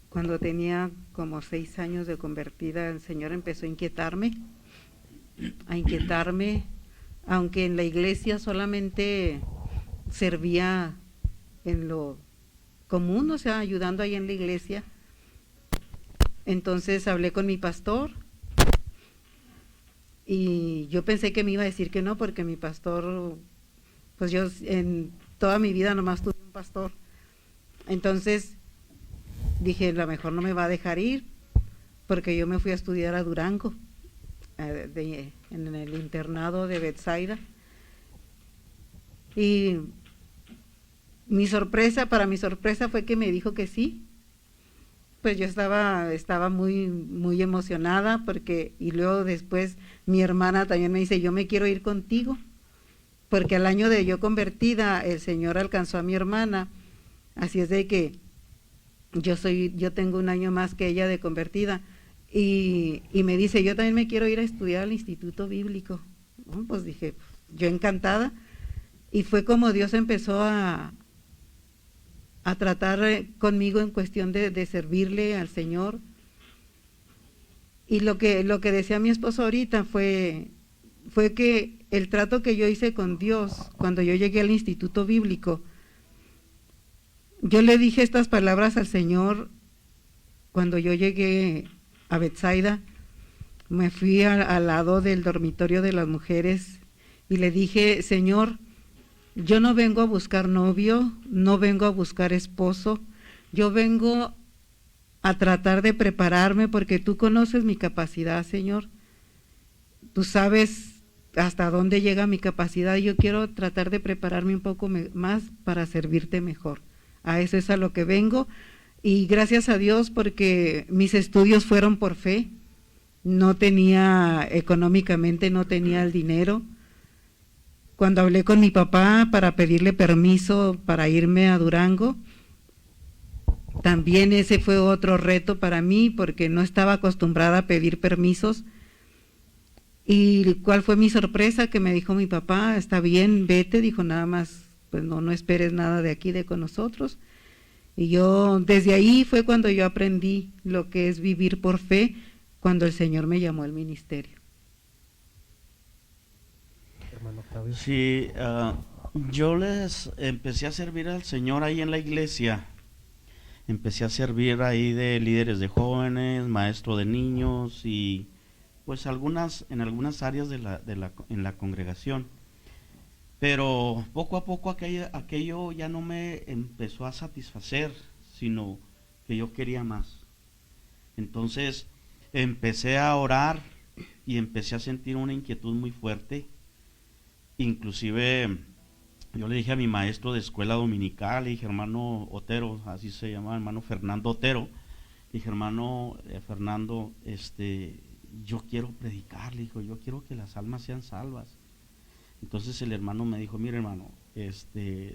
Speaker 6: cuando tenía como 6 años de convertida. El Señor empezó a inquietarme, aunque en la iglesia solamente servía en lo común, o sea, ayudando ahí en la iglesia. Entonces hablé con mi pastor y yo pensé que me iba a decir que no, porque mi pastor, pues yo en toda mi vida nomás tuve un pastor. Entonces dije, a lo mejor no me va a dejar ir, porque yo me fui a estudiar a Durango, en el internado de Bethsaida. Y para mi sorpresa fue que me dijo que sí. Pues yo estaba muy, muy emocionada, y luego después mi hermana también me dice, yo me quiero ir contigo, porque al año de yo convertida, el Señor alcanzó a mi hermana, así es de que yo tengo un año más que ella de convertida, y me dice, yo también me quiero ir a estudiar al Instituto Bíblico. Bueno, pues dije, yo encantada, y fue como Dios empezó a tratar conmigo en cuestión de servirle al Señor. Y lo que decía mi esposo ahorita fue que el trato que yo hice con Dios cuando yo llegué al Instituto Bíblico, yo le dije estas palabras al Señor cuando yo llegué a Bethsaida. Me fui al lado del dormitorio de las mujeres y le dije, Señor, yo no vengo a buscar novio, no vengo a buscar esposo, yo vengo a tratar de prepararme, porque tú conoces mi capacidad, Señor. Tú sabes hasta dónde llega mi capacidad, y yo quiero tratar de prepararme un poco más para servirte mejor. A eso es a lo que vengo, y gracias a Dios, porque mis estudios fueron por fe. No tenía, económicamente no tenía el dinero. Cuando hablé con mi papá para pedirle permiso para irme a Durango, también ese fue otro reto para mí, porque no estaba acostumbrada a pedir permisos. ¿Y cuál fue mi sorpresa? Que me dijo mi papá, está bien, vete, dijo, nada más, pues no esperes nada de aquí, de con nosotros. Y yo, desde ahí fue cuando yo aprendí lo que es vivir por fe, cuando el Señor me llamó al ministerio.
Speaker 5: Sí, yo les empecé a servir al Señor ahí en la iglesia. Empecé a servir ahí de líderes de jóvenes, maestro de niños y pues en algunas áreas en la congregación. Pero poco a poco aquello ya no me empezó a satisfacer, sino que yo quería más. Entonces empecé a orar y empecé a sentir una inquietud muy fuerte. Inclusive yo le dije a mi maestro de escuela dominical, le dije, hermano Otero, así se llama, hermano Fernando Otero, le dije, hermano Fernando, yo quiero predicar, le dijo, yo quiero que las almas sean salvas. Entonces el hermano me dijo, mire hermano,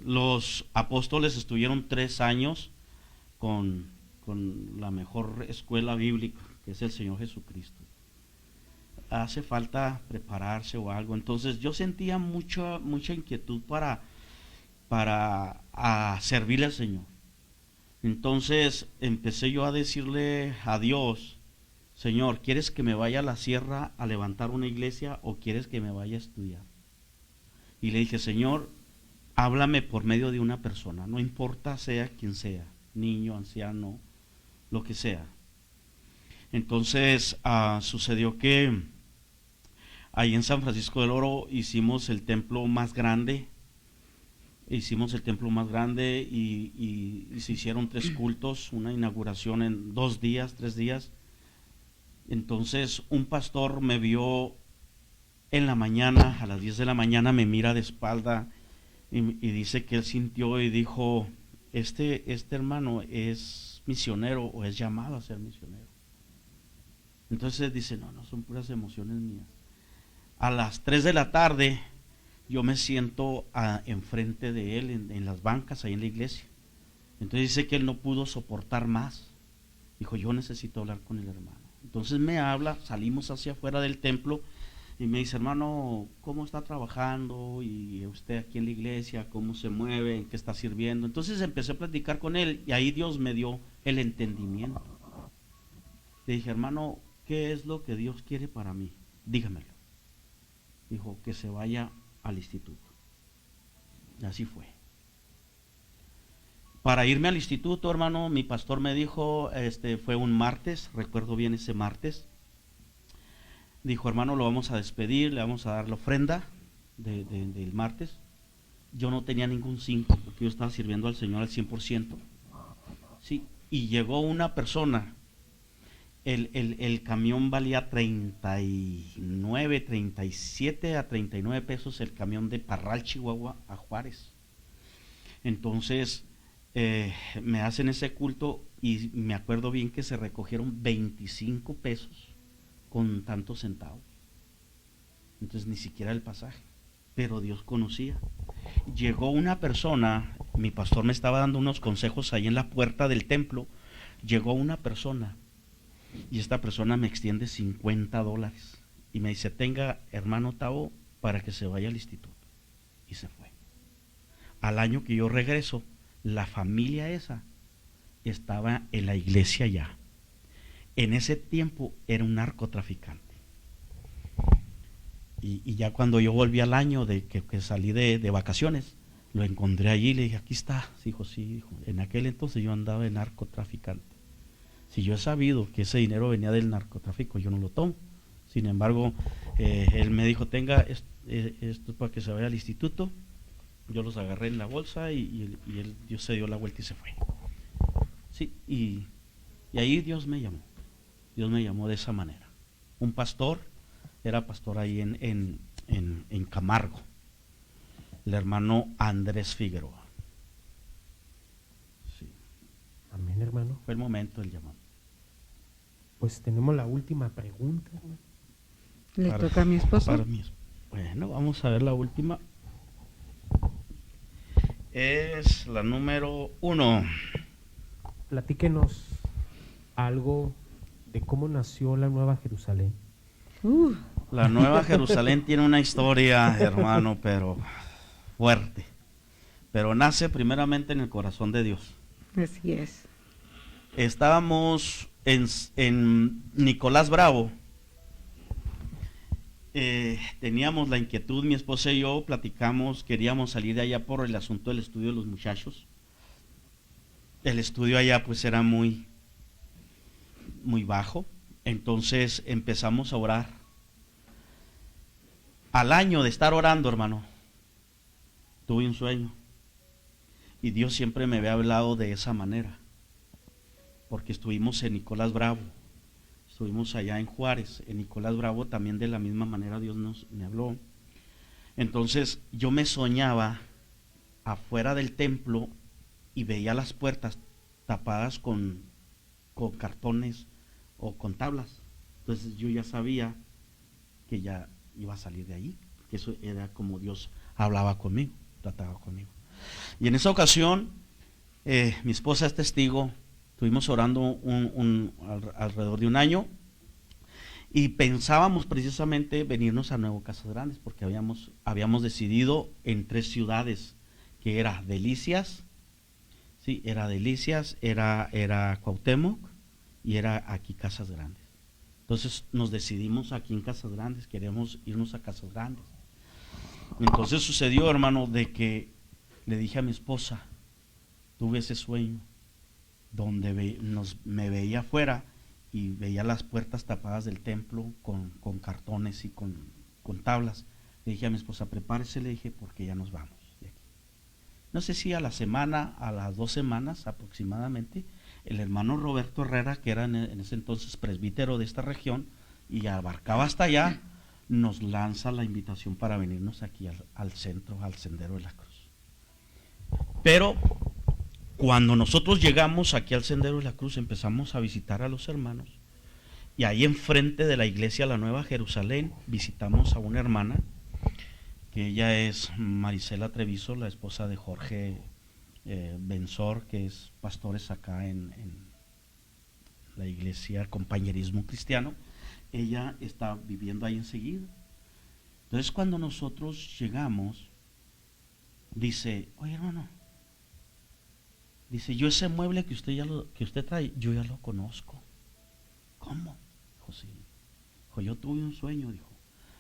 Speaker 5: los apóstoles estuvieron 3 años con la mejor escuela bíblica, que es el Señor Jesucristo. Hace falta prepararse o algo. Entonces yo sentía mucha inquietud para servirle al Señor. Entonces empecé yo a decirle a Dios, Señor, ¿quieres que me vaya a la sierra a levantar una iglesia o quieres que me vaya a estudiar? Y le dije, Señor, háblame por medio de una persona, no importa sea quien sea, niño, anciano, lo que sea. Entonces sucedió que ahí en San Francisco del Oro hicimos el templo más grande. Y se hicieron 3 cultos, una inauguración en 2 días, 3 días. Entonces un pastor me vio en la mañana, a las 10 de la mañana, me mira de espalda y dice que él sintió y dijo, este hermano es misionero o es llamado a ser misionero. Entonces dice, no, son puras emociones mías. A las 3 de la tarde yo me siento enfrente de él en las bancas ahí en la iglesia. Entonces dice que él no pudo soportar más. Dijo, yo necesito hablar con el hermano. Entonces me habla, salimos hacia afuera del templo y me dice, hermano, ¿cómo está trabajando? Y usted aquí en la iglesia, ¿cómo se mueve? ¿En qué está sirviendo? Entonces empecé a platicar con él y ahí Dios me dio el entendimiento. Le dije, hermano, ¿qué es lo que Dios quiere para mí? Dígamelo. Dijo, que se vaya al instituto. Y así fue. Para irme al instituto, hermano, mi pastor me dijo, fue un martes, recuerdo bien ese martes. Dijo, hermano, lo vamos a despedir, le vamos a dar la ofrenda del martes. Yo no tenía ningún 5, porque yo estaba sirviendo al Señor al 100%. Sí, y llegó una persona. El camión valía 39, 37 a 39 pesos el camión de Parral, Chihuahua a Juárez. Entonces me hacen ese culto y me acuerdo bien que se recogieron 25 pesos con tantos centavos. Entonces ni siquiera el pasaje, pero Dios conocía. Llegó una persona, mi pastor me estaba dando unos consejos ahí en la puerta del templo. Llegó una persona y esta persona me extiende $50 y me dice, tenga hermano Tavo para que se vaya al instituto. Y se fue. Al año que yo regreso, la familia esa estaba en la iglesia ya. En ese tiempo era un narcotraficante. Y ya cuando yo volví al año de que salí de vacaciones, lo encontré allí y le dije, aquí está. Dijo, sí, dijo, en aquel entonces yo andaba de narcotraficante. Si yo he sabido que ese dinero venía del narcotráfico, yo no lo tomo. Sin embargo, él me dijo, tenga esto para que se vaya al instituto. Yo los agarré en la bolsa y Dios se dio la vuelta y se fue. Sí, y ahí Dios me llamó. Dios me llamó de esa manera. Un pastor, era pastor ahí en Camargo, el hermano Andrés Figueroa. Sí.
Speaker 3: Amén, hermano.
Speaker 5: Fue el momento del llamado.
Speaker 3: Pues tenemos la última pregunta, hermano.
Speaker 6: ¿Le toca a mi esposo?
Speaker 5: Bueno, vamos a ver la última. Es la número 1.
Speaker 3: Platíquenos algo de cómo nació la Nueva Jerusalén.
Speaker 5: La Nueva Jerusalén tiene una historia, hermano, pero fuerte. Pero nace primeramente en el corazón de Dios.
Speaker 6: Así es.
Speaker 5: Estábamos en Nicolás Bravo. Teníamos la inquietud, mi esposa y yo platicamos, queríamos salir de allá por el asunto del estudio de los muchachos. El estudio allá pues era muy bajo, entonces empezamos a orar. Al año de estar orando, hermano, tuve un sueño y Dios siempre me había hablado de esa manera, porque estuvimos en Nicolás Bravo. Estuvimos allá en Juárez, en Nicolás Bravo también de la misma manera Dios me habló. Entonces yo me soñaba afuera del templo y veía las puertas tapadas con cartones o con tablas. Entonces yo ya sabía que ya iba a salir de ahí, que eso era como Dios hablaba conmigo, trataba conmigo. Y en esa ocasión, mi esposa es testigo, estuvimos orando alrededor de un año y pensábamos precisamente venirnos a Nuevo Casas Grandes porque habíamos decidido en 3 ciudades, que era Delicias, sí, era Cuauhtémoc y era aquí Casas Grandes. Entonces nos decidimos aquí en Casas Grandes, queremos irnos a Casas Grandes. Entonces sucedió, hermano, de que le dije a mi esposa, tuve ese sueño donde me veía afuera y veía las puertas tapadas del templo con cartones y con tablas. Le dije a mi esposa, prepárese, le dije, porque ya nos vamos de aquí. No sé si a la semana, a las 2 semanas aproximadamente, el hermano Roberto Herrera, que era en ese entonces presbítero de esta región y abarcaba hasta allá, nos lanza la invitación para venirnos aquí al centro, al Sendero de la Cruz. Pero cuando nosotros llegamos aquí al Sendero de la Cruz, empezamos a visitar a los hermanos, y ahí enfrente de la iglesia La Nueva Jerusalén visitamos a una hermana, que ella es Marisela Treviso, la esposa de Jorge Benzor, que es pastores acá en la iglesia Compañerismo Cristiano. Ella está viviendo ahí enseguida. Entonces cuando nosotros llegamos, dice, oye hermano, dice, yo ese mueble que usted trae, yo ya lo conozco. ¿Cómo? Dijo, sí. Dijo, yo tuve un sueño, dijo,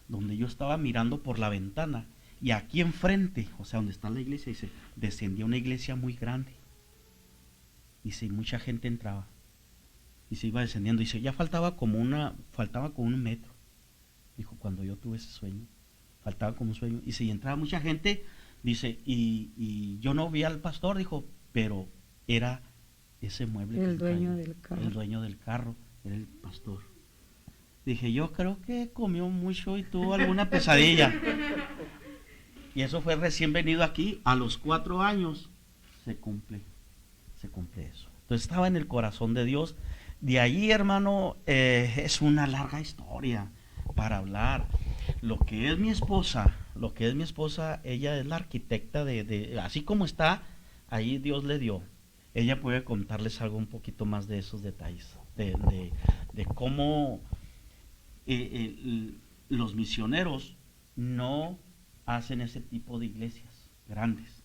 Speaker 5: donde yo estaba mirando por la ventana y aquí enfrente, o sea, donde está la iglesia, dice, descendía una iglesia muy grande. Dice, y mucha gente entraba. Y se iba descendiendo. Dice, ya faltaba como 1 metro. Dijo, cuando yo tuve ese sueño, faltaba como un sueño. Dice, y entraba mucha gente. Dice, y yo no vi al pastor, dijo, pero era ese mueble.
Speaker 6: El dueño del carro.
Speaker 5: El dueño del carro, era el pastor. Dije, yo creo que comió mucho y tuvo alguna pesadilla. Y eso fue recién venido aquí, a los 4 años se cumple eso. Entonces estaba en el corazón de Dios. De ahí, hermano, es una larga historia para hablar. Lo que es mi esposa, ella es la arquitecta de así como está, ahí Dios le dio. Ella puede contarles algo un poquito más de esos detalles, de cómo los misioneros no hacen ese tipo de iglesias grandes.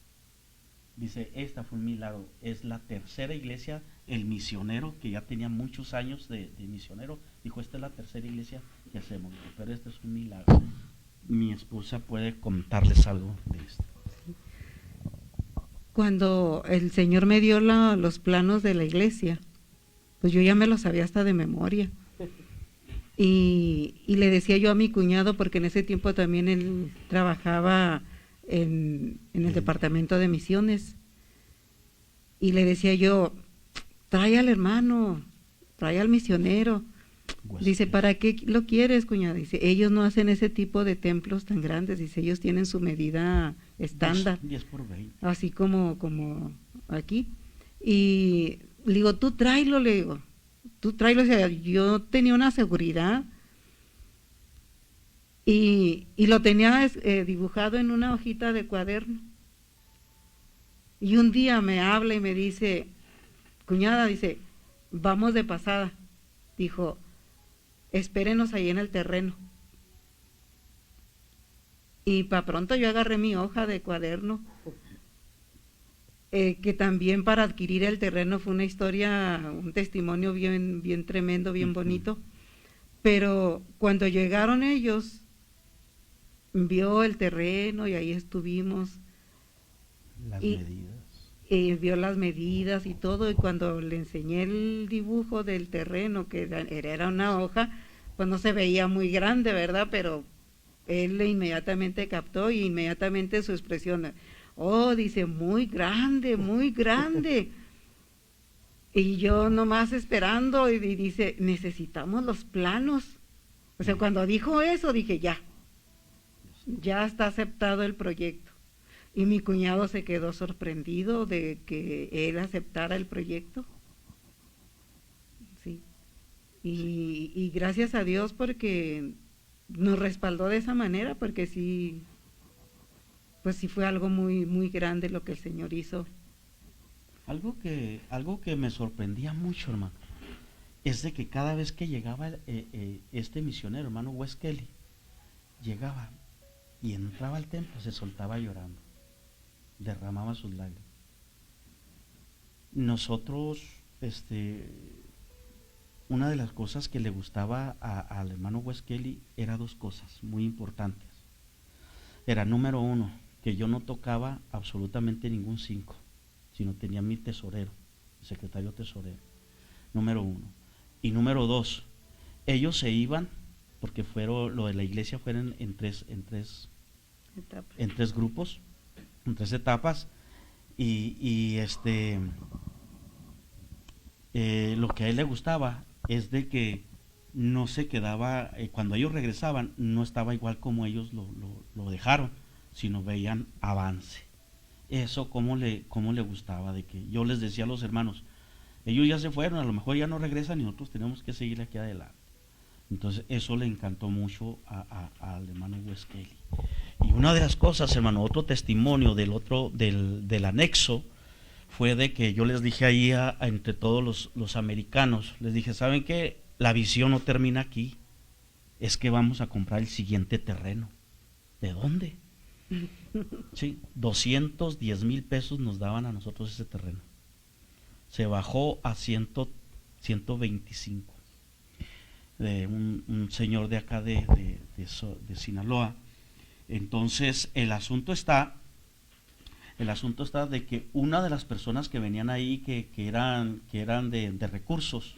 Speaker 5: Dice, esta fue un milagro, es la 3ª iglesia, el misionero, que ya tenía muchos años de misionero, dijo, esta es la 3ª iglesia que hacemos, pero este es un milagro. Mi esposa puede contarles algo de esto.
Speaker 6: Cuando el Señor me dio los planos de la iglesia, pues yo ya me los sabía hasta de memoria. Y le decía yo a mi cuñado, porque en ese tiempo también él trabajaba en el departamento de misiones, y le decía yo, trae al hermano, trae al misionero. Dice, ¿para qué lo quieres, cuñada? Dice, ellos no hacen ese tipo de templos tan grandes, dice, ellos tienen su medida estándar,
Speaker 5: 10 por 20.
Speaker 6: así como aquí. Y le digo, tú tráelo, o sea, yo tenía una seguridad y lo tenía dibujado en una hojita de cuaderno. Y un día me habla y me dice, cuñada, dice, vamos de pasada. Dijo, espérenos ahí en el terreno. Y para pronto yo agarré mi hoja de cuaderno, que también para adquirir el terreno fue una historia, un testimonio bien tremendo, bien bonito. Pero cuando llegaron ellos, vio el terreno y ahí estuvimos. Vio las medidas y todo, y cuando le enseñé el dibujo del terreno, que era una hoja, pues no se veía muy grande, ¿verdad? Pero él inmediatamente captó y inmediatamente su expresión, oh, dice, muy grande, muy grande. Y yo nomás esperando y dice, necesitamos los planos. O sea, cuando dijo eso, dije, ya está aceptado el proyecto. Y mi cuñado se quedó sorprendido de que él aceptara el proyecto. Sí. Y gracias a Dios porque nos respaldó de esa manera, porque sí, pues sí fue algo muy, muy grande lo que el Señor hizo.
Speaker 5: Algo que me sorprendía mucho, hermano, es de que cada vez que llegaba este misionero, hermano Wes Kelly, llegaba y entraba al templo, se soltaba llorando, derramaba sus lágrimas. Nosotros, una de las cosas que le gustaba al hermano Wes Kelly era dos cosas muy importantes. Era, número uno, que yo no tocaba absolutamente ningún cinco, sino tenía mi tesorero, secretario tesorero, número uno. Y número dos, ellos se iban, porque lo de la iglesia fueron en tres grupos, en tres etapas, y lo que a él le gustaba es de que no se quedaba, cuando ellos regresaban, no estaba igual como ellos lo dejaron, sino veían avance. Eso cómo le gustaba, de que yo les decía a los hermanos, ellos ya se fueron, a lo mejor ya no regresan y nosotros tenemos que seguir aquí adelante. Entonces eso le encantó mucho al hermano Wes Kelly. Y una de las cosas, hermano, otro testimonio del anexo, fue de que yo les dije ahí entre todos los americanos, les dije, ¿saben qué? La visión no termina aquí, es que vamos a comprar el siguiente terreno. ¿De dónde? Sí, 210,000 pesos nos daban a nosotros ese terreno. Se bajó a 125 de un señor de acá de Sinaloa. Entonces el asunto está de que una de las personas que venían ahí que eran de recursos,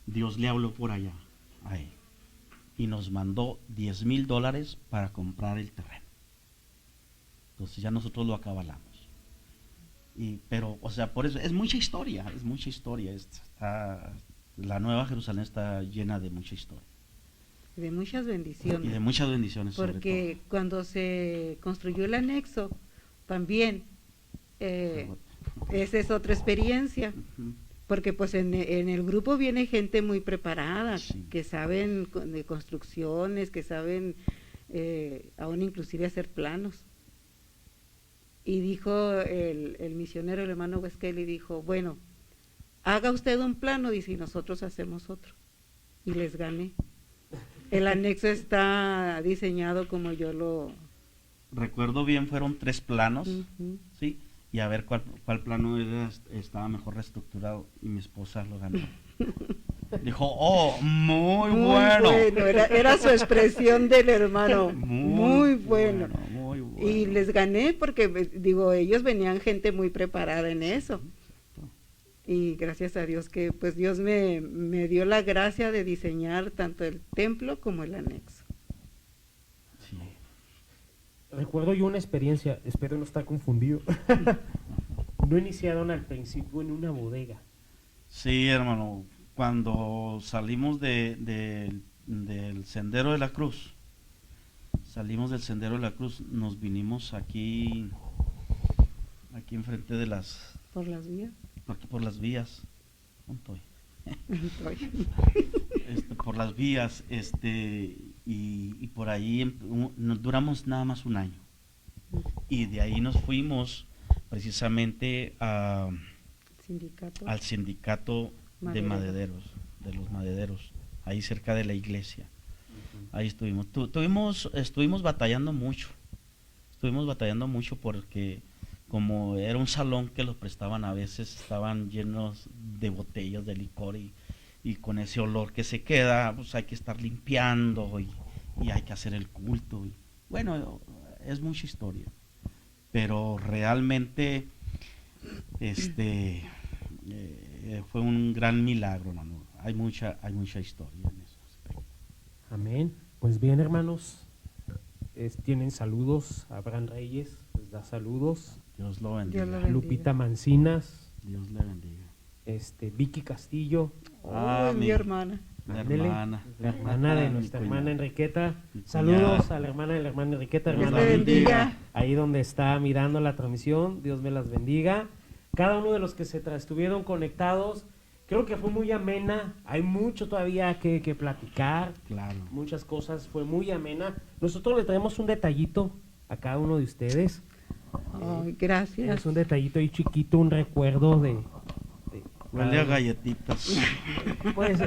Speaker 5: Dios le habló por allá a él y nos mandó $10,000 para comprar el terreno. Entonces ya nosotros lo acabalamos. Pero, o sea, por eso es mucha historia. La Nueva Jerusalén está llena de mucha historia.
Speaker 6: De muchas bendiciones.
Speaker 5: Y de muchas bendiciones.
Speaker 6: Porque cuando se construyó el anexo, también esa es otra experiencia. Porque pues en el grupo viene gente muy preparada, sí, que saben de construcciones, que saben aún inclusive hacer planos. Y dijo el misionero, el hermano Wes Kelly, dijo, bueno, haga usted un plano, dice, y nosotros hacemos otro. Y les gané. El anexo está diseñado como yo lo...
Speaker 5: Recuerdo bien, fueron 3 planos, ¿sí? Y a ver cuál plano estaba mejor reestructurado, y mi esposa lo ganó. Dijo, oh, muy bueno.
Speaker 6: Era su expresión del hermano, muy bueno. Muy bueno. Y les gané porque, digo, ellos venían gente muy preparada en eso. Y gracias a Dios que, pues Dios me dio la gracia de diseñar tanto el templo como el anexo.
Speaker 3: Sí. Recuerdo yo una experiencia, espero no estar confundido. No iniciaron al principio en una bodega.
Speaker 5: Sí, hermano. Cuando salimos del Sendero de la Cruz, nos vinimos aquí enfrente de las...
Speaker 6: ¿Por las vías?
Speaker 5: Aquí por las vías. Por las vías, y por ahí duramos nada más un año. Y de ahí nos fuimos precisamente al sindicato de los madereros, ahí cerca de la iglesia. Ahí estuvimos. Estuvimos batallando mucho porque como era un salón que los prestaban, a veces estaban llenos de botellas de licor y con ese olor que se queda, pues hay que estar limpiando y hay que hacer el culto. Bueno, es mucha historia, pero realmente fue un gran milagro, hermano. Hay mucha historia en ese aspecto.
Speaker 3: Amén. Pues bien, hermanos, tienen saludos. Abraham Reyes les da saludos.
Speaker 5: Dios lo bendiga.
Speaker 3: Lupita Mancinas.
Speaker 5: Dios le bendiga.
Speaker 3: Vicky Castillo.
Speaker 6: Mi hermana.
Speaker 5: La
Speaker 3: Ándele,
Speaker 5: hermana.
Speaker 3: la hermana de
Speaker 5: Mi
Speaker 3: nuestra
Speaker 5: cuñada.
Speaker 3: hermana Enriqueta.
Speaker 5: Mi
Speaker 3: Saludos
Speaker 5: cuñada.
Speaker 3: a la hermana de la hermana Enriqueta.
Speaker 5: Dios
Speaker 3: Hermana
Speaker 5: la
Speaker 3: Vicky,
Speaker 6: bendiga.
Speaker 3: ahí donde está mirando la transmisión. Dios me las bendiga. Cada uno de los que estuvieron conectados, creo que fue muy amena. Hay mucho todavía que platicar.
Speaker 5: Claro.
Speaker 3: Muchas cosas, fue muy amena. Nosotros le traemos un detallito a cada uno de ustedes.
Speaker 6: Ay, gracias.
Speaker 3: Es un detallito ahí chiquito, un recuerdo de
Speaker 5: Huele a galletitas.
Speaker 3: pues,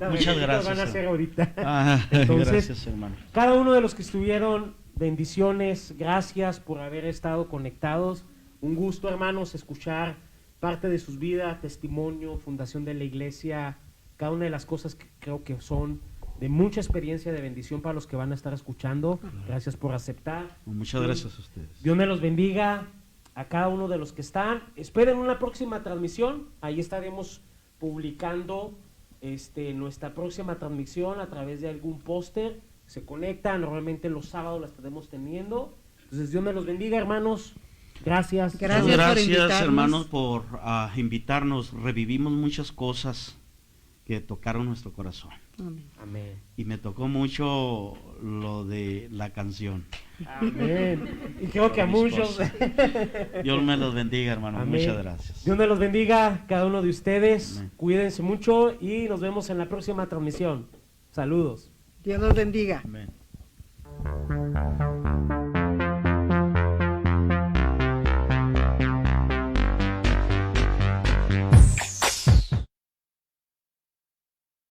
Speaker 5: Muchas gracias,
Speaker 3: van a hacer ahorita.
Speaker 5: Ah,
Speaker 3: Entonces,
Speaker 5: gracias, hermano.
Speaker 3: cada uno de los que estuvieron, bendiciones, gracias por haber estado conectados. Un gusto, hermanos, escuchar parte de sus vidas, testimonio, fundación de la iglesia, cada una de las cosas que creo que son de mucha experiencia, de bendición para los que van a estar escuchando. Gracias por aceptar.
Speaker 5: Muchas gracias a ustedes.
Speaker 3: Dios me los bendiga a cada uno de los que están. Esperen una próxima transmisión. Ahí estaremos publicando nuestra próxima transmisión a través de algún póster. Se conecta, normalmente los sábados la estaremos teniendo. Entonces Dios me los bendiga, hermanos. Gracias.
Speaker 6: Gracias
Speaker 5: Muchas
Speaker 6: por
Speaker 5: gracias,
Speaker 6: invitarnos.
Speaker 5: hermanos, por invitarnos. Revivimos muchas cosas que tocaron nuestro corazón.
Speaker 6: Amén.
Speaker 3: Amén.
Speaker 5: Y me tocó mucho lo de la canción.
Speaker 3: Amén. Y creo que a
Speaker 5: Por mi
Speaker 3: muchos.
Speaker 5: Dios me los bendiga, hermano.
Speaker 3: Amén.
Speaker 5: Muchas gracias.
Speaker 3: Dios me los bendiga, cada uno de ustedes.
Speaker 5: Amén.
Speaker 3: Cuídense mucho y nos vemos en la próxima transmisión. Saludos.
Speaker 6: Dios los bendiga.
Speaker 5: Amén.